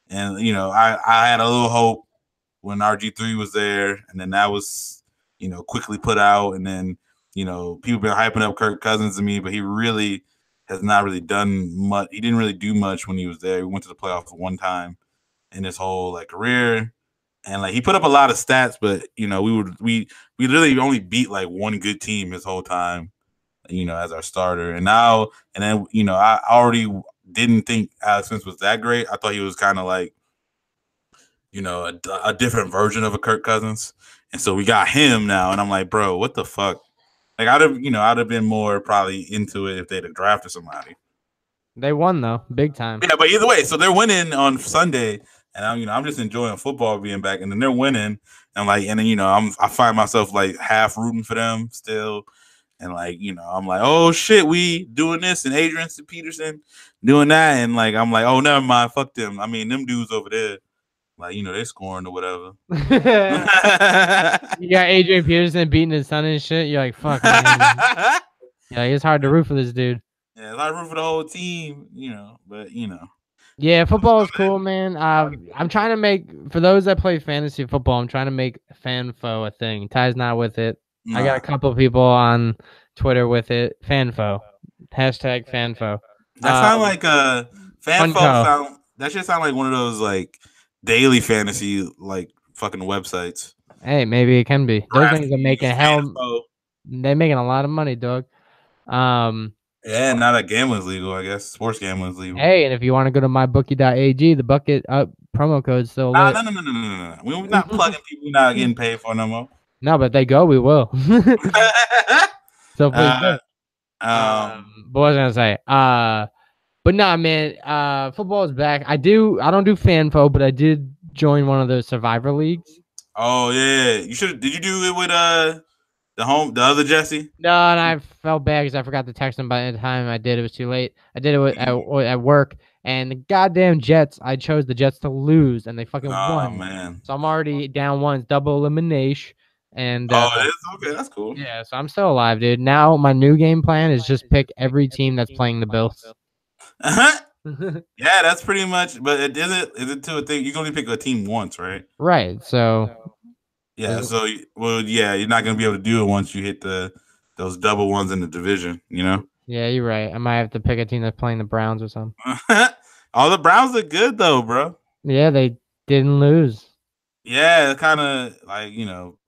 And, I had a little hope when RG3 was there. And then that was, quickly put out. And then, people been hyping up Kirk Cousins to me, but he really has not really done much. He didn't really do much when he was there. He went to the playoffs one time in his whole career, and he put up a lot of stats. But we literally only beat one good team his whole time, as our starter. And then I already didn't think Alex Smith was that great. I thought he was kind of a different version of a Kirk Cousins, and so we got him now. And I'm like, bro, what the fuck? I'd have been more probably into it if they'd have drafted somebody. They won though, big time. Yeah, but either way, so they're winning on Sunday, and I'm just enjoying football being back, and then they're winning, and then I find myself half rooting for them still, and I'm like, oh shit, we doing this, and Adrian Peterson doing that, and I'm like, oh never mind, fuck them. I mean, them dudes over there. They're scoring or whatever. You got Adrian Peterson beating his son and shit. You're like, fuck, man. Yeah, it's hard to root for this dude. Yeah, it's hard to root for the whole team, but Yeah, football is cool, man. I'm trying to make, for those that play fantasy football, I'm trying to make FanFo a thing. Ty's not with it. Nah. I got a couple of people on Twitter with it. FanFo. Hashtag FanFo. That sound like a FanFo. That should sound like one of those daily fantasy fucking websites. Hey, maybe it can be. Those things are making they're making a lot of money, dog. Yeah, now that gambling's legal, I guess. Sports gambling's legal. Hey, and if you want to go to mybookie.ag, the bucket promo code's still lit. No. We're not plugging people we're not getting paid for no more. No, but they go, we will. So please do. But what was I gonna say? But nah, man, football is back. I don't do FanFo, but I did join one of those Survivor leagues. Oh yeah, you should. Did you do it with the other Jesse? No, and I felt bad because I forgot to text him by the time I did. It was too late. I did it at work, and the goddamn Jets. I chose the Jets to lose, and they fucking won. Oh man! So I'm already down one. It's double elimination. And it is okay. That's cool. Yeah, so I'm still alive, dude. Now my new game plan is just pick every team that's playing the Bills. Yeah, that's pretty much. But it is it to a thing? You can only pick a team once, right? Right. So Yeah. So, well, yeah, you're not gonna be able to do it once you hit those double ones in the division. You know. yeah, you're right. I might have to pick a team that's playing the Browns or something. All the Browns look good though, bro. Yeah, they didn't lose. Yeah, it kind of like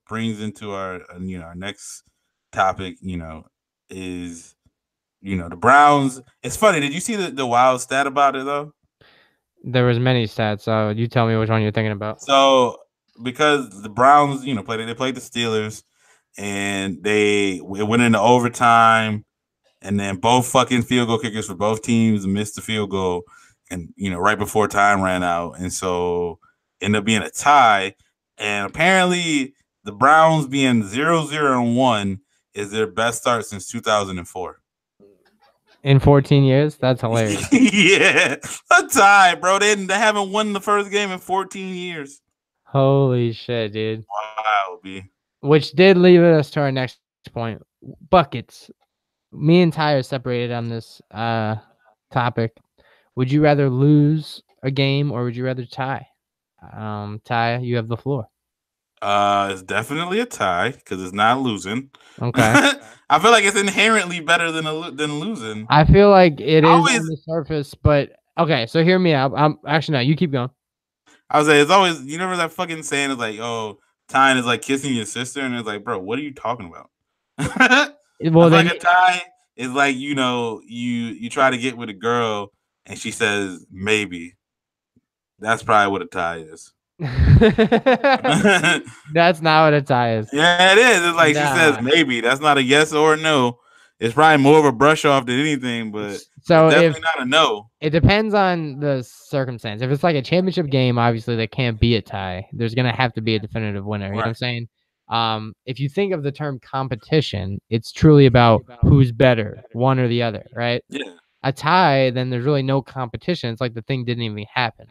brings into our our next topic. Is the Browns. It's funny. Did you see the wild stat about it though? There was many stats, so you tell me which one you're thinking about. So because the Browns, they played the Steelers, and it went into overtime, and then both fucking field goal kickers for both teams missed the field goal, and right before time ran out, and so ended up being a tie, and apparently the Browns being 0-0-1 is their best start since 2004. In 14 years? That's hilarious. Yeah, a tie, bro. They haven't won the first game in 14 years. Holy shit, dude. Wow, B. Which did lead us to our next point. Buckets. Me and Ty are separated on this topic. Would you rather lose a game or would you rather tie? Ty, you have the floor. It's definitely a tie because it's not losing. Okay. I feel like it's inherently better than losing. I feel like it is Always- on the surface, but okay, so hear me out. I'm actually no, you keep going. I would say it's always remember that fucking saying is like, oh, tying is like kissing your sister, and it's like, bro, what are you talking about? Well, then like a tie is like you try to get with a girl and she says maybe. That's probably what a tie is. that's not what a tie is. Yeah, it is. It's like she says maybe. That's not a yes or a no. It's probably more of a brush off than anything, but so definitely not a no. It depends on the circumstance. If it's like a championship game, obviously there can't be a tie. There's gonna have to be a definitive winner. You know what I'm saying? If you think of the term competition, it's truly about who's better, one or the other, right? Yeah. A tie, then there's really no competition. It's like the thing didn't even happen.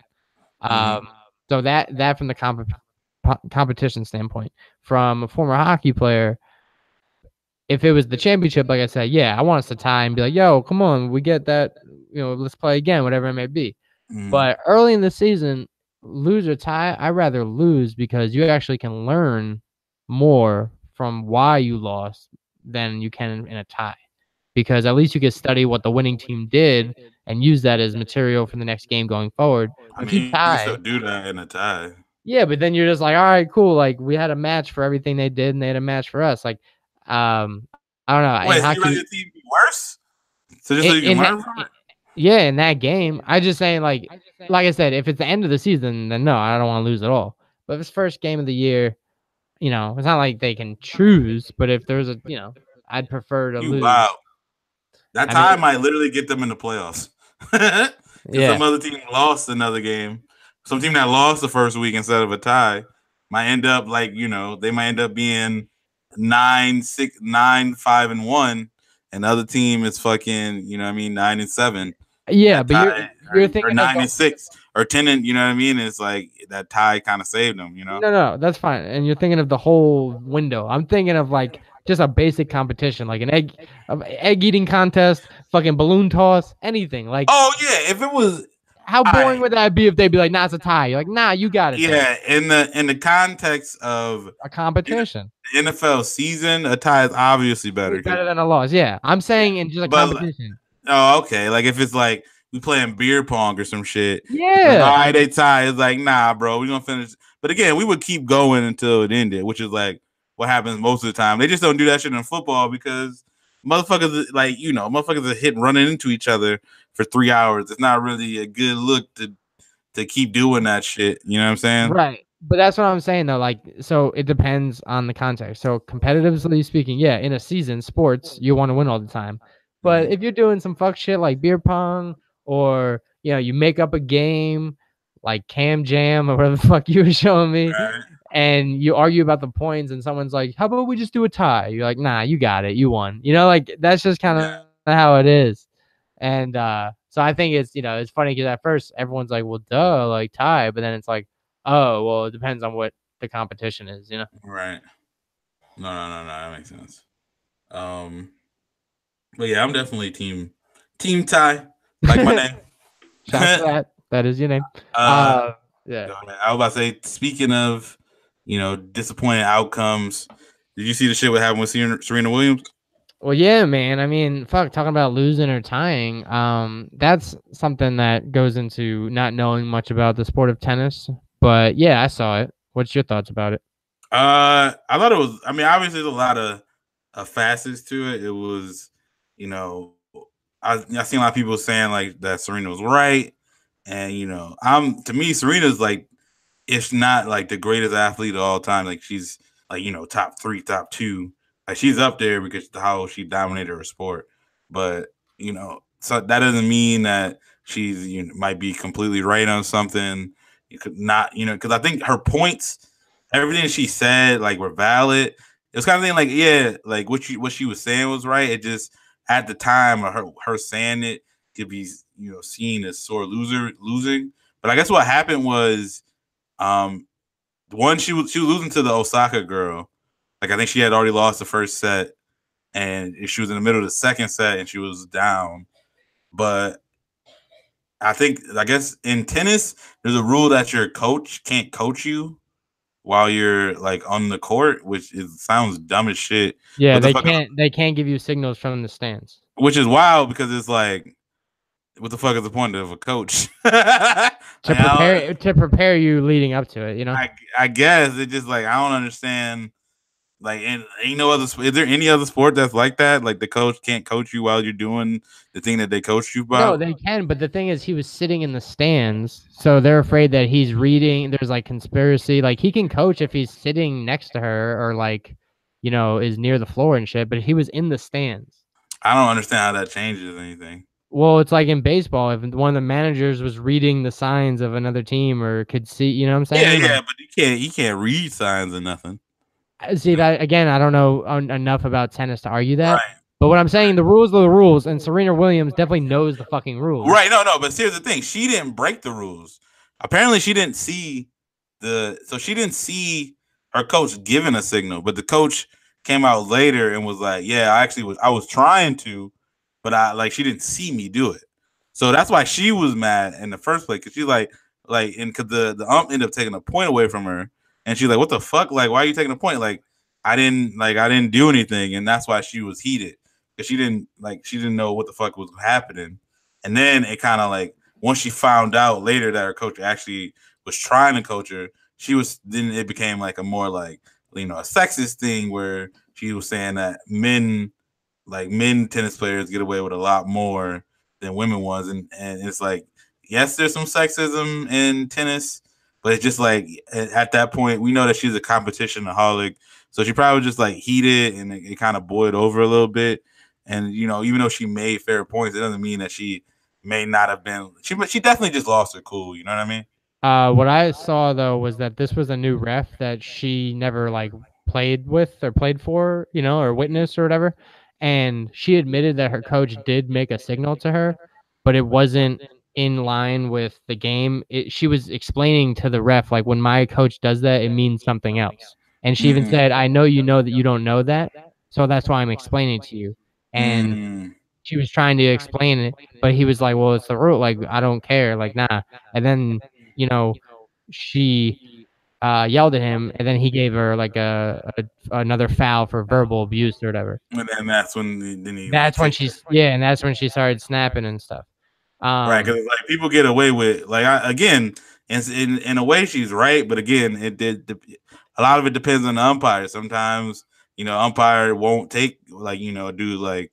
So that from the competition standpoint, from a former hockey player, if it was the championship, like I said, yeah, I want us to tie and be like, yo, come on, we get that, let's play again, whatever it may be. But early in the season, lose or tie, I'd rather lose because you actually can learn more from why you lost than you can in a tie. Because at least you can study what the winning team did and use that as material for the next game going forward. I mean, you can still do that in a tie. Yeah, but then you're just like, all right, cool. Like we had a match for everything they did, and they had a match for us. Like, I don't know. Wait, so you rather your team be worse? So just so you can learn from it? Yeah, in that game, I just saying like I said, if it's the end of the season, then no, I don't want to lose at all. But if it's first game of the year, it's not like they can choose. But if there's a, I'd prefer to lose. Wow, that tie might literally get them in the playoffs. Yeah. Some other team lost another game. Some team that lost the first week instead of a tie might end up they might end up being 9-6, 9-5-1, and the other team is fucking 9-7. Yeah, but you're thinking 9-6 or 10, and it's like that tie kind of saved them. No, that's fine. And you're thinking of the whole window. I'm thinking of like just a basic competition, like an egg eating contest, fucking balloon toss, anything. Like, oh yeah, if it was, how boring would that be if they'd be like, nah, it's a tie? You're like, nah, you got it. Yeah, in the context of a competition, the NFL season, a tie is obviously better. It's better than a loss. Yeah, I'm saying in just a competition. Oh, okay. Like if it's like we playing beer pong or some shit. Yeah. All right, they tie. It's like, nah, bro, we're gonna finish. But again, we would keep going until it ended, which is like what happens most of the time. They just don't do that shit in football because motherfuckers motherfuckers are running into each other for 3 hours. It's not really a good look to keep doing that shit. You know what I'm saying? Right. But that's what I'm saying though. Like, so it depends on the context. So competitively speaking, yeah, in a season, sports, you want to win all the time. But if you're doing some fuck shit like beer pong or, you make up a game like Cam Jam or whatever the fuck you were showing me, right, and you argue about the points and someone's like, how about we just do a tie? You're like, nah, you got it. You won. Like that's just kind of how it is. And so I think it's, it's funny because at first everyone's like, well, duh, like tie. But then it's like, oh, well, it depends on what the competition is, Right. No, that makes sense. But yeah, I'm definitely team tie. Like my name. Shout to that. That is your name. Yeah. Go ahead. I was about to say, speaking of, disappointing outcomes, did you see the shit what happened with Serena Williams? Well, yeah, man. I mean, fuck, talking about losing or tying. That's something that goes into not knowing much about the sport of tennis. But yeah, I saw it. What's your thoughts about it? I thought it was. I mean, obviously, there's a lot of facets to it. It was, I seen a lot of people saying like that Serena was right, and to me, Serena's like, if not like the greatest athlete of all time, like she's like top 3, top 2, like she's up there because of how she dominated her sport. But so that doesn't mean that she's might be completely right on something. You could not, because I think her points, everything she said, like were valid. It was kind of thing like, yeah, like what she was saying was right. It just at the time of her saying it could be seen as sore losing. But I guess what happened was, one, she was losing to the Osaka girl. Like I think she had already lost the first set, and she was in the middle of the second set, and she was down. But I guess in tennis, there's a rule that your coach can't coach you while you're like on the court, which sounds dumb as shit. Yeah, they can't give you signals from the stands. Which is wild because it's like, what the fuck is the point of a coach? to prepare you leading up to it, I guess it just like I don't understand. Like, and ain't no other. Is there any other sport that's like that? Like the coach can't coach you while you're doing the thing that they coached you about? No, they can, but the thing is, he was sitting in the stands, so they're afraid that he's reading. There's like conspiracy. Like he can coach if he's sitting next to her or like, is near the floor and shit. But he was in the stands. I don't understand how that changes anything. Well, it's like in baseball. If one of the managers was reading the signs of another team or could see, you know what I'm saying? Yeah, but he can't read signs or nothing. See that again? I don't know enough about tennis to argue that. Right. But what I'm saying, the rules are the rules, and Serena Williams definitely knows the fucking rules. Right? No. But here's the thing: she didn't break the rules. Apparently, she didn't see she didn't see her coach giving a signal, but the coach came out later and was like, "Yeah, I was trying to, but she didn't see me do it." So that's why she was mad in the first place, because she's like, and because the ump ended up taking a point away from her. And she's like, "What the fuck? Like, why are you taking a point? Like, I didn't do anything." And that's why she was heated, because she didn't know what the fuck was happening. And then it kind of like, once she found out later that her coach actually was trying to coach her, then it became like a more like, a sexist thing where she was saying that men tennis players get away with a lot more than women ones. And it's like, yes, there's some sexism in tennis, but it's just like at that point, we know that she's a competitionaholic. So she probably just like heated, and it kind of boiled over a little bit. And, even though she made fair points, it doesn't mean that she may not have been. She definitely just lost her cool. You know what I mean? What I saw, though, was that this was a new ref that she never like played with or played for, or witnessed or whatever. And she admitted that her coach did make a signal to her, but it wasn't in line with the game. She was explaining to the ref, like, when my coach does that, it means something else. And she even said, "I know that you don't know that, so that's why I'm explaining to you." And she was trying to explain it, but he was like, "Well, it's the rule. Like, I don't care. Like, nah." And then, she yelled at him, and then he gave her like another foul for verbal abuse or whatever. And then that's when and that's when she started snapping and stuff. Right, because like people get away with again, in a way she's right, but again, a lot of it depends on the umpire. Sometimes umpire won't take do like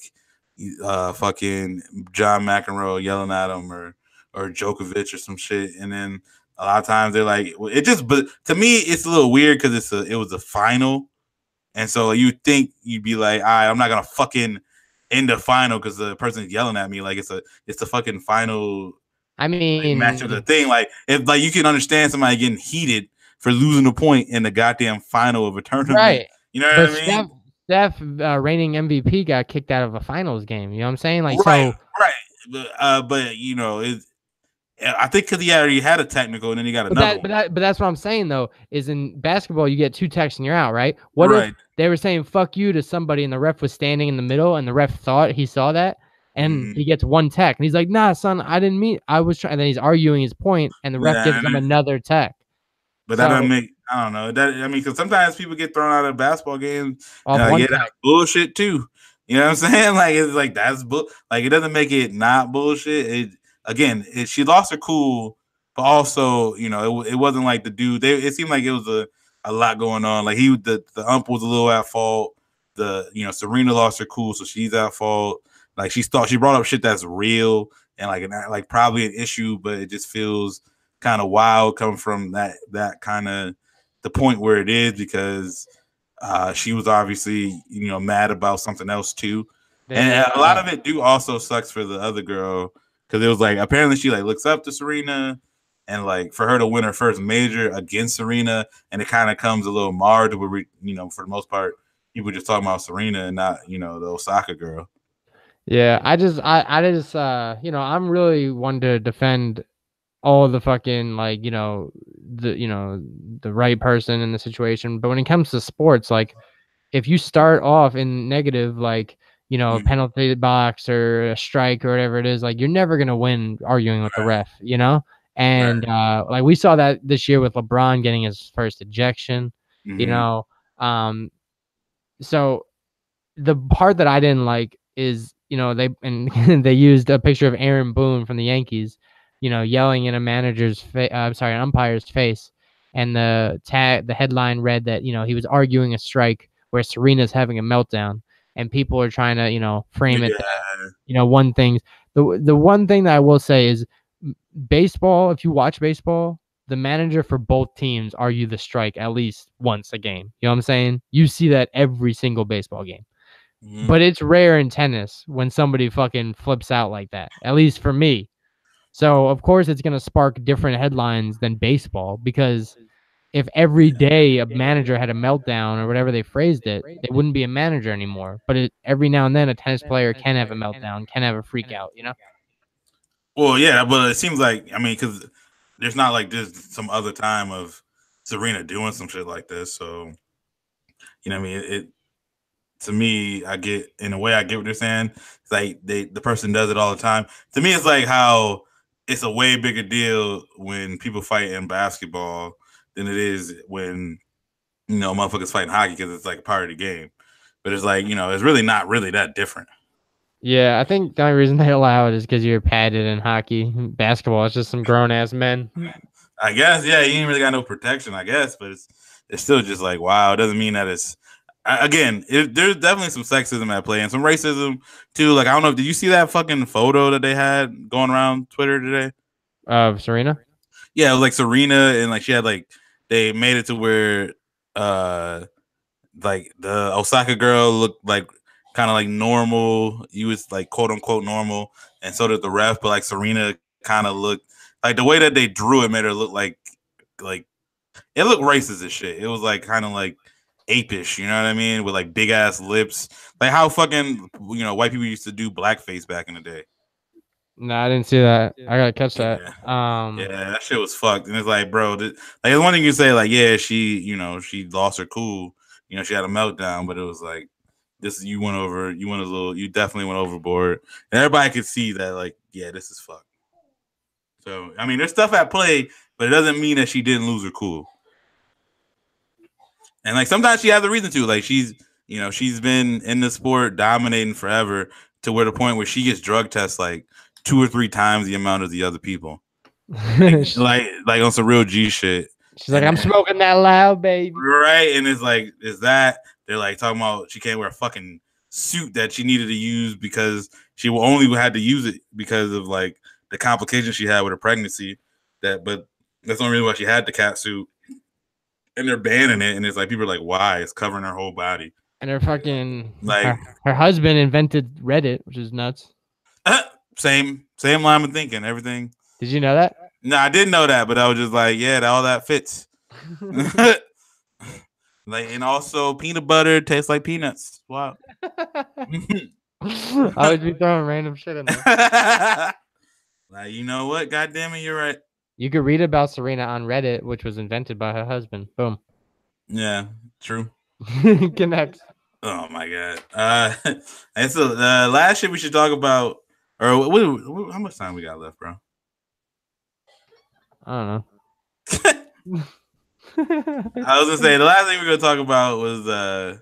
fucking John McEnroe yelling at him or Djokovic or some shit, and then a lot of times they're like, but to me it's a little weird because it was a final, and so you think you'd be like, all right, I'm not gonna fucking in the final because the person's yelling at me, like it's the fucking final. I mean, match of the thing. Like if you can understand somebody getting heated for losing a point in the goddamn final of a tournament, right? You know what I mean? Steph, reigning MVP, got kicked out of a finals game. You know what I'm saying? Like, right. But I think because he already had a technical and then he got another. But that's what I'm saying though. Is in basketball you get 2 texts and you're out, right? What if they were saying "fuck you" to somebody and the ref was standing in the middle and the ref thought he saw that And he gets one tech, and he's like, "Nah, son, I didn't mean. I was trying." And then he's arguing his point, and the ref gives him another tech. But that doesn't make. I don't know. That I mean, because sometimes people get thrown out of basketball games. That's bullshit too. You know what I'm saying? Like it's like that's like it doesn't make it not bullshit. She lost her cool, but also it wasn't like the dude. It seemed like it was a lot going on. Like the ump was a little at fault. Serena lost her cool, so she's at fault. Like she brought up shit that's real and like probably an issue, but it just feels kind of wild coming from that kind of the point where it is because she was obviously mad about something else too, and a lot of it also sucks for the other girl because it was like apparently she like looks up to Serena and like for her to win her first major against Serena, and it kind of comes a little marred where we for the most part people just talking about Serena and not the Osaka girl. Yeah, I just I'm really one to defend all the fucking like the right person in the situation, but when it comes to sports, like if you start off in negative, like a penalty box or a strike or whatever it is, like you're never gonna win arguing with the ref, and like we saw that this year with LeBron getting his first ejection, so the part that I didn't like is they used a picture of Aaron Boone from the Yankees, yelling in a an umpire's face, and the headline read that he was arguing a strike where Serena's having a meltdown, and people are trying to frame it that, one thing. The one thing that I will say is baseball. If you watch baseball, the manager for both teams argue the strike at least once a game. You know what I'm saying? You see that every single baseball game. But it's rare in tennis when somebody fucking flips out like that, at least for me. So, of course, it's going to spark different headlines than baseball because if every day a manager had a meltdown or whatever they phrased it, they wouldn't be a manager anymore. But every now and then a tennis player can have a meltdown, can have a freak out, Well, yeah, but it seems like, because there's not like just some other time of Serena doing some shit like this. So, to me, I get what they're saying. It's like the person does it all the time. To me, it's like how it's a way bigger deal when people fight in basketball than it is when motherfuckers fight in hockey because it's like part of the game. But it's like it's really not really that different. Yeah, I think the only reason they allow it is because you're padded in hockey. Basketball, it's just some grown ass men. I guess, yeah, you ain't really got no protection, I guess, but it's still just like wow. It doesn't mean that it's there's definitely some sexism at play and some racism too. Like I don't know, did you see that fucking photo that they had going around Twitter today of Serena? Yeah, it was like Serena and like she had like they made it to where like the Osaka girl looked like kind of like normal. You was like quote unquote normal, and so did the ref. But like Serena kind of looked like the way that they drew it made her look like it looked racist as shit. It was like kind of like apish, you know what I mean? With like big ass lips, like how fucking white people used to do blackface back in the day. No, I didn't see that. I gotta catch that. Yeah, that shit was fucked. And it's like, bro, like the one thing you say, like, yeah, she, she lost her cool, she had a meltdown, but it was like this. You definitely went overboard, and everybody could see that, like, yeah, this is fucked. So I mean, there's stuff at play, but it doesn't mean that she didn't lose her cool. And like sometimes she has a reason to. Like she's been in the sport dominating forever to where the point where she gets drug tests like 2 or 3 times the amount of the other people. like on some real G shit. She's like, I'm smoking that loud, baby. Right. And it's like, is that they're like talking about she can't wear a fucking suit that she needed to use because she only had to use it because of like the complications she had with her pregnancy. But that's not really why she had the cat suit. And they're banning it, and it's like people are like, "Why? It's covering her whole body." And her fucking like her husband invented Reddit, which is nuts. Same line of thinking. Everything. Did you know that? No, I didn't know that, but I was just like, yeah, all that fits. Like, and also peanut butter tastes like peanuts. Wow. I would be throwing random shit in there. Like, you know what? God damn it, you're right. You could read about Serena on Reddit, which was invented by her husband. Boom. Yeah, true. Connects. Oh my god. And so the last shit we should talk about Or how much time we got left, bro? I don't know. I was gonna say the last thing we're gonna talk about was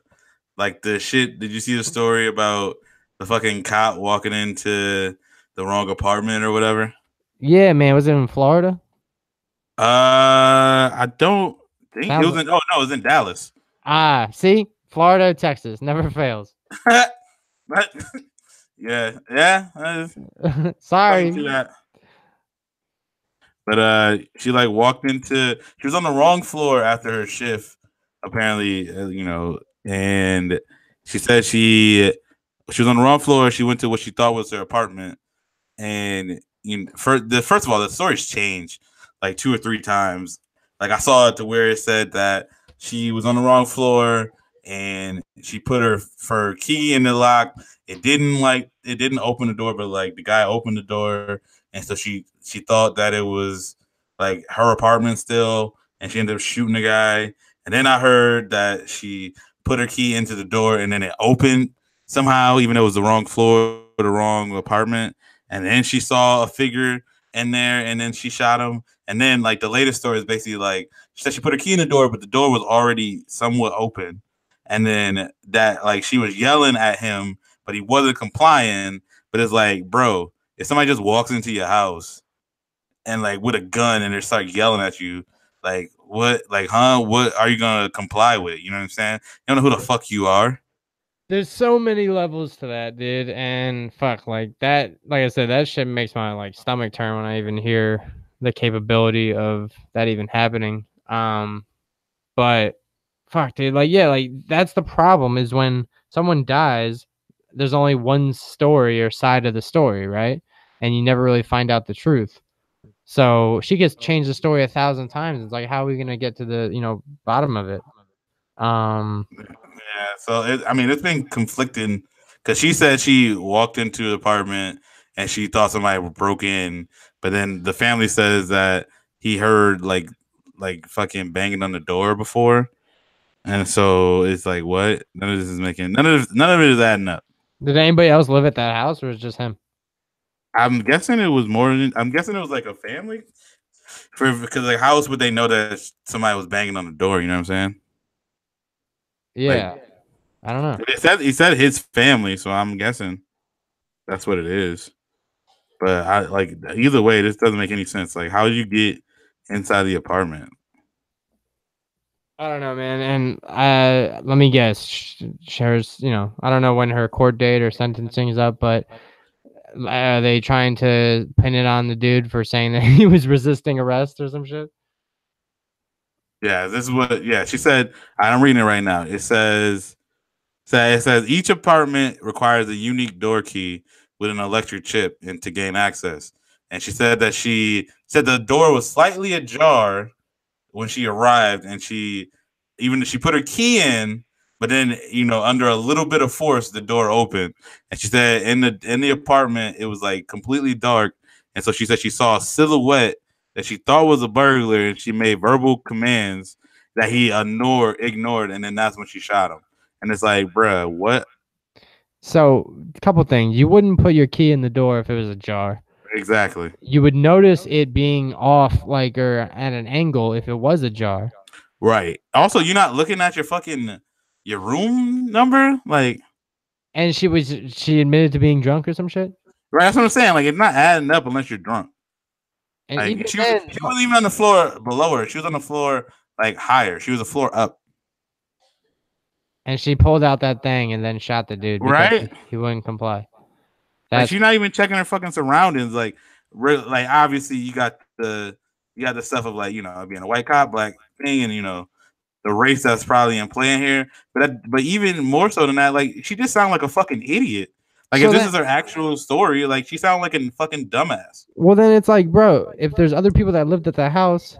like the shit. Did you see the story about the fucking cop walking into the wrong apartment or whatever? Yeah, man. Was it in Florida? I don't think it Sounds was in. Oh no, it was in Dallas. see, Florida, Texas, never fails. yeah. I Sorry. see that. But she like walked into. She was on the wrong floor after her shift, apparently. And she said she was on the wrong floor. She went to what she thought was her apartment, and first of all, the story's changed like 2 or 3 times. Like I saw it to where it said that she was on the wrong floor and she put her key in the lock. It didn't open the door, but like the guy opened the door, and so she thought that it was like her apartment still, and she ended up shooting the guy. And then I heard that she put her key into the door and then it opened somehow, even though it was the wrong floor, the wrong apartment. And then she saw a figure in there, and then she shot him. And then, like, the latest story is basically like she said she put her key in the door, but the door was already somewhat open. And then that, like, she was yelling at him, but he wasn't complying. But it's like, bro, if somebody just walks into your house and like with a gun and they start yelling at you, like, what, like, huh? What are you gonna comply with? You know what I'm saying? You don't know who the fuck you are. There's so many levels to that, dude, and fuck, like that. Like I said, that shit makes my like stomach turn when I even hear the capability of that even happening. But fuck, dude, like yeah, like that's the problem is when someone dies, there's only one story or side of the story, right? And you never really find out the truth. So she gets changed the story 1,000 times. It's like, how are we gonna get to the bottom of it? Yeah, so it's been conflicting because she said she walked into the apartment and she thought somebody broke in, but then the family says that he heard like fucking banging on the door before, and so it's like what? None of it is adding up. Did anybody else live at that house, or was it just him? I'm guessing it was more than I'm guessing it was like a family, because like how else would they know that somebody was banging on the door? You know what I'm saying? Yeah, Like, I don't know. he said his family, so I'm guessing that's what it is. But I like either way, this doesn't make any sense. Like, how did you get inside the apartment? I don't know, man. And let me guess. Shares, I don't know when her court date or sentencing is up, but are they trying to pin it on the dude for saying that he was resisting arrest or some shit? Yeah, this is what. Yeah, she said. I'm reading it right now. It says each apartment requires a unique door key with an electric chip and to gain access. And she said the door was slightly ajar when she arrived, and she put her key in, but then under a little bit of force, the door opened. And she said in the apartment it was like completely dark, and so she said she saw a silhouette that she thought was a burglar, and she made verbal commands that he ignored, and then that's when she shot him. And it's like, bruh, what? So, a couple things. You wouldn't put your key in the door if it was ajar. Exactly. You would notice it being off, like, or at an angle if it was ajar. Right. Also, you're not looking at your room number, like. And she admitted to being drunk or some shit. Right. That's what I'm saying. Like, it's not adding up unless you're drunk. And like, even she then, wasn't even on the floor below her. She was on the floor like higher. She was a floor up. And she pulled out that thing and then shot the dude. Right. He wouldn't comply. Like, she's not even checking her fucking surroundings. Like obviously you got the stuff of like being a white cop, black thing, and the race that's probably in play in here. But even more so than that, like she just sounded like a fucking idiot. Like, so if this is her actual story, like she sounded like a fucking dumbass. Well, then it's like, bro, if there's other people that lived at the house,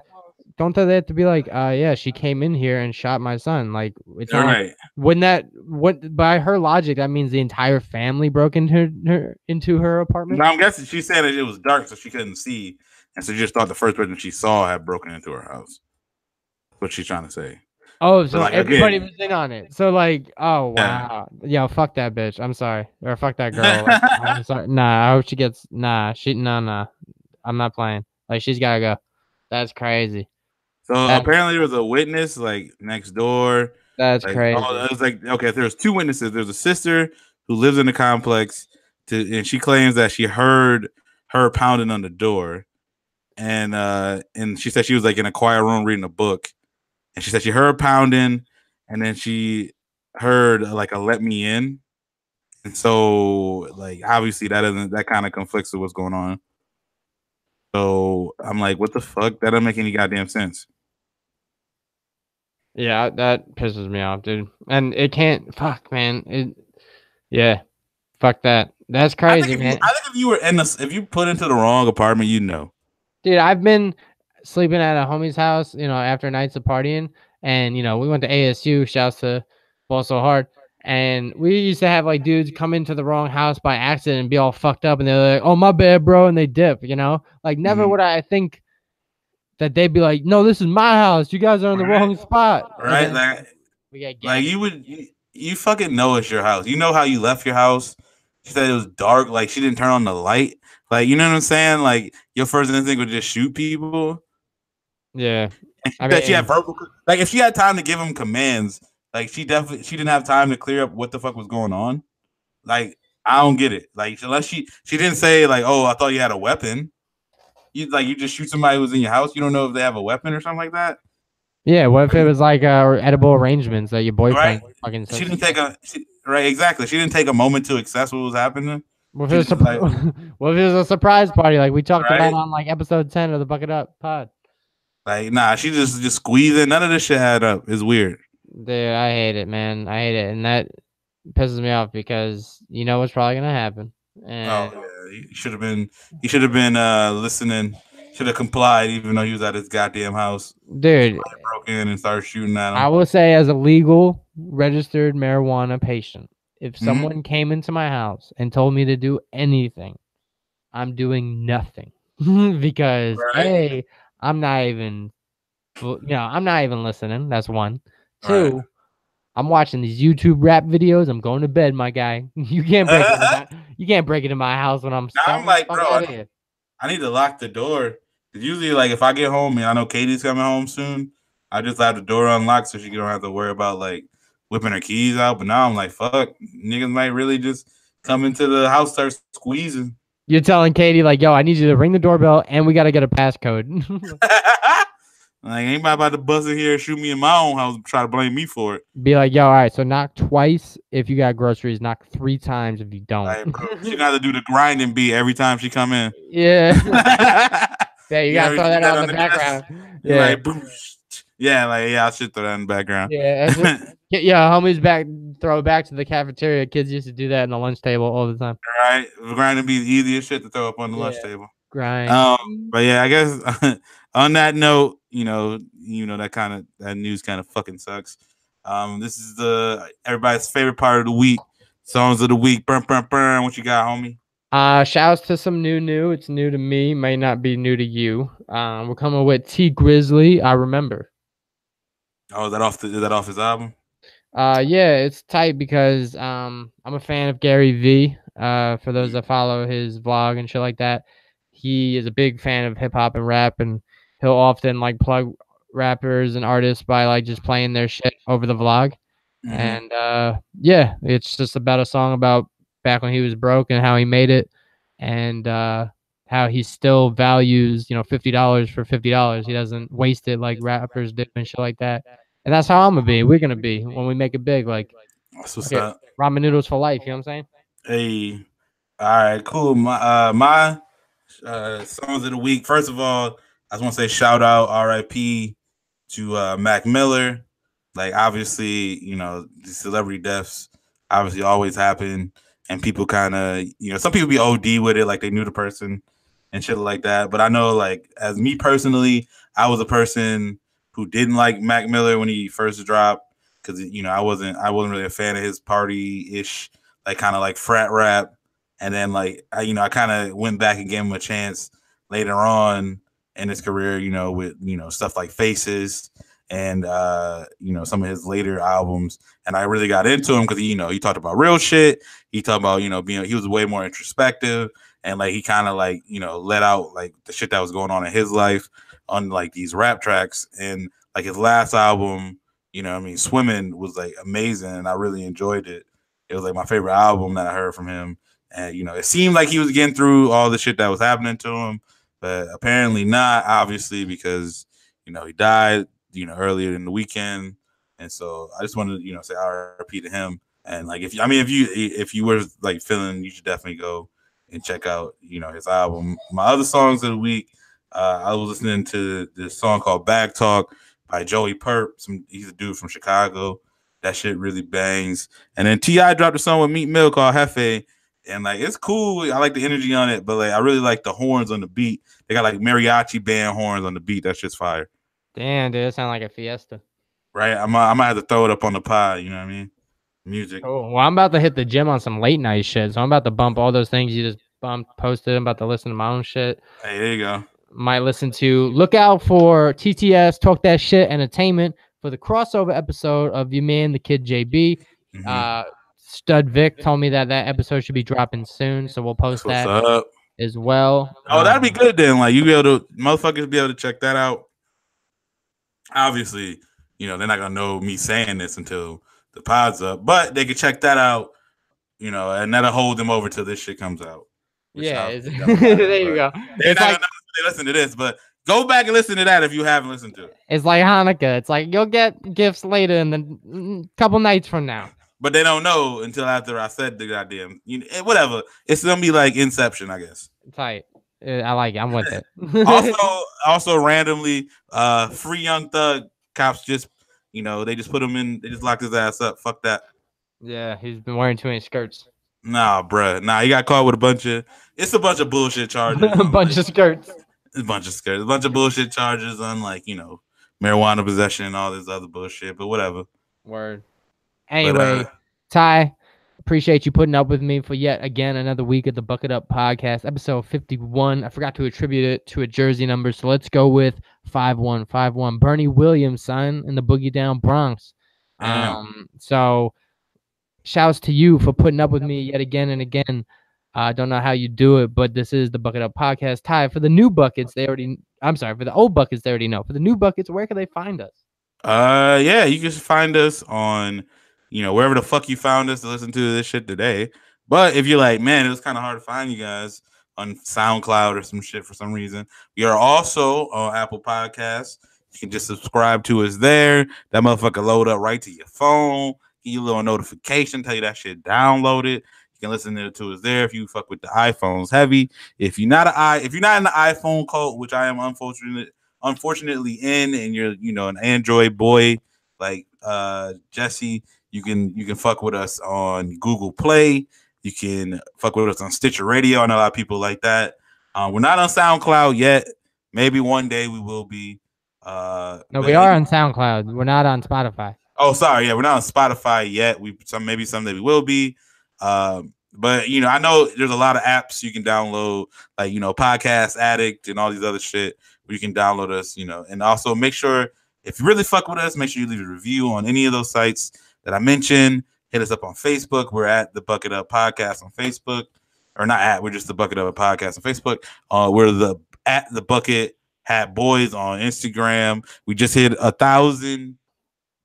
don't they have to be like, yeah, she came in here and shot my son? Like, it's not right. What by her logic, that means the entire family broke into her apartment. No, I'm guessing she said that it was dark, so she couldn't see, and so she just thought the first person she saw had broken into her house. That's what she's trying to say. Oh, But so like everybody again, was in on it. So like, oh yeah. wow, yo, fuck that bitch. I'm sorry, or fuck that girl. Like, I'm sorry. Nah, I hope she gets. Nah, nah. I'm not playing. Like, she's gotta go. That's crazy. So That's apparently there was a witness like next door. that's Like, oh, crazy. it was like okay, there's two witnesses. There's a sister who lives in the complex, and she claims that she heard her pounding on the door, and she said she was like in a quiet room reading a book, and she said she heard pounding, and then she heard like a "let me in," and so like obviously that kind of conflicts with what's going on. So I'm like, what the fuck? That doesn't make any goddamn sense. Yeah, that pisses me off, dude. And it can't. Fuck, man. Yeah. Fuck that. That's crazy, man. I think if you were in this, if you put into the wrong apartment, you know. Dude, I've been sleeping at a homie's house, after nights of partying, and we went to ASU. Shouts to Ball So Hard, and we used to have like dudes come into the wrong house by accident and be all fucked up, and they're like, "Oh my bad, bro," and they dip. Like never would I think that they'd be like, "No, this is my house. You guys are in the Right, wrong spot." And right. then we get Like gassed. you fucking know it's your house. You know how you left your house. She said it was dark. Like she didn't turn on the light. Like you know what I'm saying. Like your first instinct would just shoot people. Yeah, I That she had mean, verbal. Like if she had time to give him commands, like she didn't have time to clear up what the fuck was going on. Like I don't get it. Like unless she didn't say like, oh, I thought you had a weapon. You just shoot somebody who's in your house. You don't know if they have a weapon or something like that. yeah. What if it was like edible arrangements that your Right? boyfriend fucking She says? didn't take right, exactly. She didn't take a moment to assess what was happening. What if She it was just like what if it was a surprise party like we talked about right, on like episode 10 of the Bucket Up pod? like nah. She just squeezing. None of this shit had up. It's weird. Dude, I hate it, man. I hate it, and that pisses me off because you know what's probably gonna happen. And Oh yeah, he should have been. He should have been listening. Should have complied, even though he was at his goddamn house. dude, Somebody broke in and started shooting at I him. will say, as a legal registered marijuana patient, if Mm-hmm. someone came into my house and told me to do anything, I'm doing nothing because Right, a, I'm not even, I'm not even listening. That's one. right. Two, I'm watching these YouTube rap videos. I'm going to bed, my guy. You can't break into my house when I'm Now I'm stoned. like, Fuck bro, out of here. I need to lock the door. Cause usually, like, if I get home and I know Katie's coming home soon, I just have the door unlocked so she don't have to worry about like whipping her keys out. But now I'm like, fuck, niggas might really just come into the house, start squeezing. You're telling Katie like, yo, I need you to ring the doorbell and we gotta get a passcode. Like, anybody about to bust in here and shoot me in my own house and try to blame me for it. Be like, yo, all right, so knock twice if you got groceries, knock 3 times if you don't. Like, bro, she got to do the grinding beat every time she come in. Yeah. Yeah, you gotta ever throw see that that on on the the background. You're Yeah. like, boom. Yeah, I should throw that in the background. Yeah. Yeah, homies back throw it back to the cafeteria. Kids used to do that in the lunch table all the time. Right? Grinding be the easiest shit to throw up on the lunch Yeah. table. Grind. But yeah, I guess on that note, that kind of that news kind of fucking sucks. This is the everybody's favorite part of the week. Songs of the week. Burn, burn, burn. What you got, homie? Shouts to some new. It's new to me, may not be new to you. We're coming with T Grizzly. I remember. Oh, is that off his album? Yeah, it's tight because I'm a fan of Gary V. For those that follow his vlog and shit like that, he is a big fan of hip hop and rap, and he'll often like plug rappers and artists by like just playing their shit over the vlog. Mm-hmm. And yeah, it's just about a song about back when he was broke and how he made it, and how he still values $50 for $50. He doesn't waste it like rappers do and shit like that. And that's how I'm gonna be. We're gonna be when we make it big. Like, That's what's okay, up. ramen noodles for life. You know what I'm saying? Hey, all right, cool. My songs of the week. First of all, I just want to say shout out, R.I.P. to Mac Miller. Like obviously, the celebrity deaths obviously always happen, and people kind of, some people be OD with it, like they knew the person and shit like that. But I know, like as me personally, I was a person who didn't like Mac Miller when he first dropped because I wasn't really a fan of his party ish, like kind of like frat rap. And then like I kind of went back and gave him a chance later on in his career, with stuff like Faces and some of his later albums, and I really got into him because he talked about real shit. He talked about he was way more introspective, and like he kind of like let out like the shit that was going on in his life on like these rap tracks. And like his last album, Swimming was like amazing, and I really enjoyed it. It was like my favorite album that I heard from him. And it seemed like he was getting through all the shit that was happening to him, but apparently not, obviously, because he died earlier in the weekend. And so I just wanted to say RIP to him. And like if you were like feeling, you should definitely go and check out his album. My other songs of the week, I was listening to this song called Bag Talk by Joey Purp. He's a dude from Chicago. That shit really bangs. And then T.I. dropped a song with Meek Mill called Hefe. And like it's cool. I like the energy on it, but like I really like the horns on the beat. They got like mariachi band horns on the beat. That's just fire. Damn, dude, that sound like a fiesta. Right? I might have to throw it up on the pod, you know what I mean? Music. Cool. Well, I'm about to hit the gym on some late night shit. So I'm about to bump all those things you just posted. I'm about to listen to my own shit. Hey, there you go. Might listen to look out for TTS Talk That Shit Entertainment for the crossover episode of Your Man the Kid JB. Mm-hmm. Stud Vic told me that episode should be dropping soon, so we'll post that as well. Oh, that'd be good then. Like you be able to motherfuckers be able to check that out. Obviously, they're not gonna know me saying this until the pod's up, but they can check that out, and that'll hold them over till this shit comes out. Yeah, there you go. They're not gonna listen to this, but go back and listen to that if you haven't listened to it. It's like Hanukkah. It's like you'll get gifts later in the couple nights from now. But they don't know until after I said the goddamn, whatever. It's gonna be like Inception, I guess. Tight. I like it. I'm with it. also randomly, Free Young Thug. Cops just, they just put him in. They just locked his ass up. Fuck that. Yeah, he's been wearing too many skirts. Nah, bruh. Nah, he got caught with a bunch of bullshit charges. A bunch of skirts. A bunch of bullshit charges on like, marijuana possession and all this other bullshit. But whatever. Word. Anyway, Ty, appreciate you putting up with me for yet again another week of the Bucket Up Podcast, episode 51. I forgot to attribute it to a jersey number, so let's go with 5151. Bernie Williams, son, in the Boogie Down Bronx. So shouts to you for putting up with me yet again and again. I don't know how you do it, but this is the Bucket Up Podcast. Ty, for the new buckets, for the old buckets, they already know. For the new buckets, where can they find us? Yeah, you can find us on wherever the fuck you found us to listen to this shit today. But if you're like, man, it was kind of hard to find you guys on SoundCloud or some shit for some reason, we are also on Apple Podcasts. You can just subscribe to us there. That motherfucker load up right to your phone. Give you a little notification, tell you that shit downloaded. You can listen to us there if you fuck with the iPhones heavy. If you're not in the iPhone cult, which I am unfortunately in, and you're an Android boy like Jesse, you can fuck with us on Google Play. You can fuck with us on Stitcher Radio. I know a lot of people like that. We're not on SoundCloud yet. Maybe one day we will be. No, we are on SoundCloud. We're not on Spotify. Oh, sorry. Yeah, we're not on Spotify yet. Maybe someday we will be. But I know there's a lot of apps you can download, like Podcast Addict and all these other shit where you can download us. And also make sure if you really fuck with us, make sure you leave a review on any of those sites that I mentioned. Hit us up on Facebook. We're at the Bucket Up Podcast on Facebook, or not at. We're just the Bucket Up Podcast on Facebook. We're at the Bucket Hat Boys on Instagram. We just hit 1,000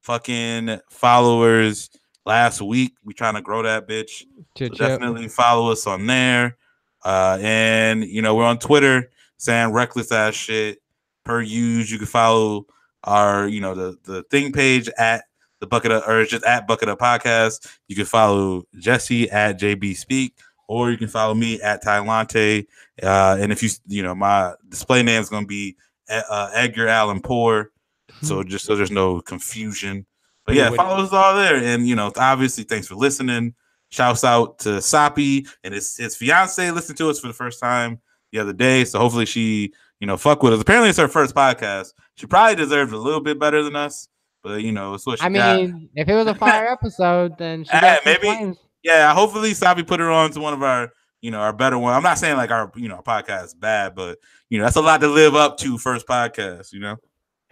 fucking followers last week. We trying to grow that bitch. So definitely follow us on there. And we're on Twitter saying reckless ass shit per use. You can follow our the thing page at the Bucket Up, or just at Bucket Up Podcast. You can follow Jesse at JB Speak, or you can follow me at Tylante. And if my display name is going to be Edgar Allan Poor. So just so there's no confusion. But yeah, follow us all there. And obviously, thanks for listening. Shouts out to Sapi and his fiance listened to us for the first time the other day. So hopefully she, fuck with us. Apparently it's her first podcast. She probably deserved a little bit better than us. But it's what she got. If it was a fire episode, then she maybe. Yeah, hopefully Sabi put her on to one of our, our better one. I'm not saying like our, podcast is bad, but that's a lot to live up to first podcast,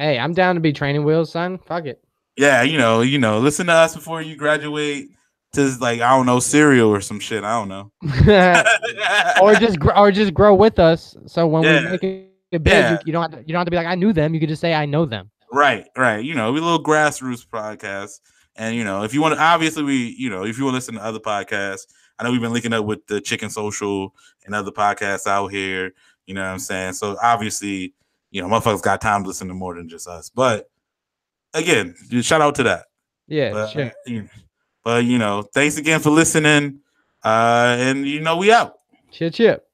Hey, I'm down to be training wheels, son. Fuck it. Yeah, listen to us before you graduate to like I don't know cereal or some shit. I don't know. or just grow with us. So when we Yeah, make it big, yeah. you don't have to be like I knew them. You could just say I know them. Right. We a little grassroots podcast. And if you want to obviously if you want to listen to other podcasts, I know we've been linking up with the Chicken Social and other podcasts out here. You know what I'm saying? So obviously, motherfuckers got time to listen to more than just us. But again, shout out to that. Yeah, But, sure. Thanks again for listening. And we out. Chip.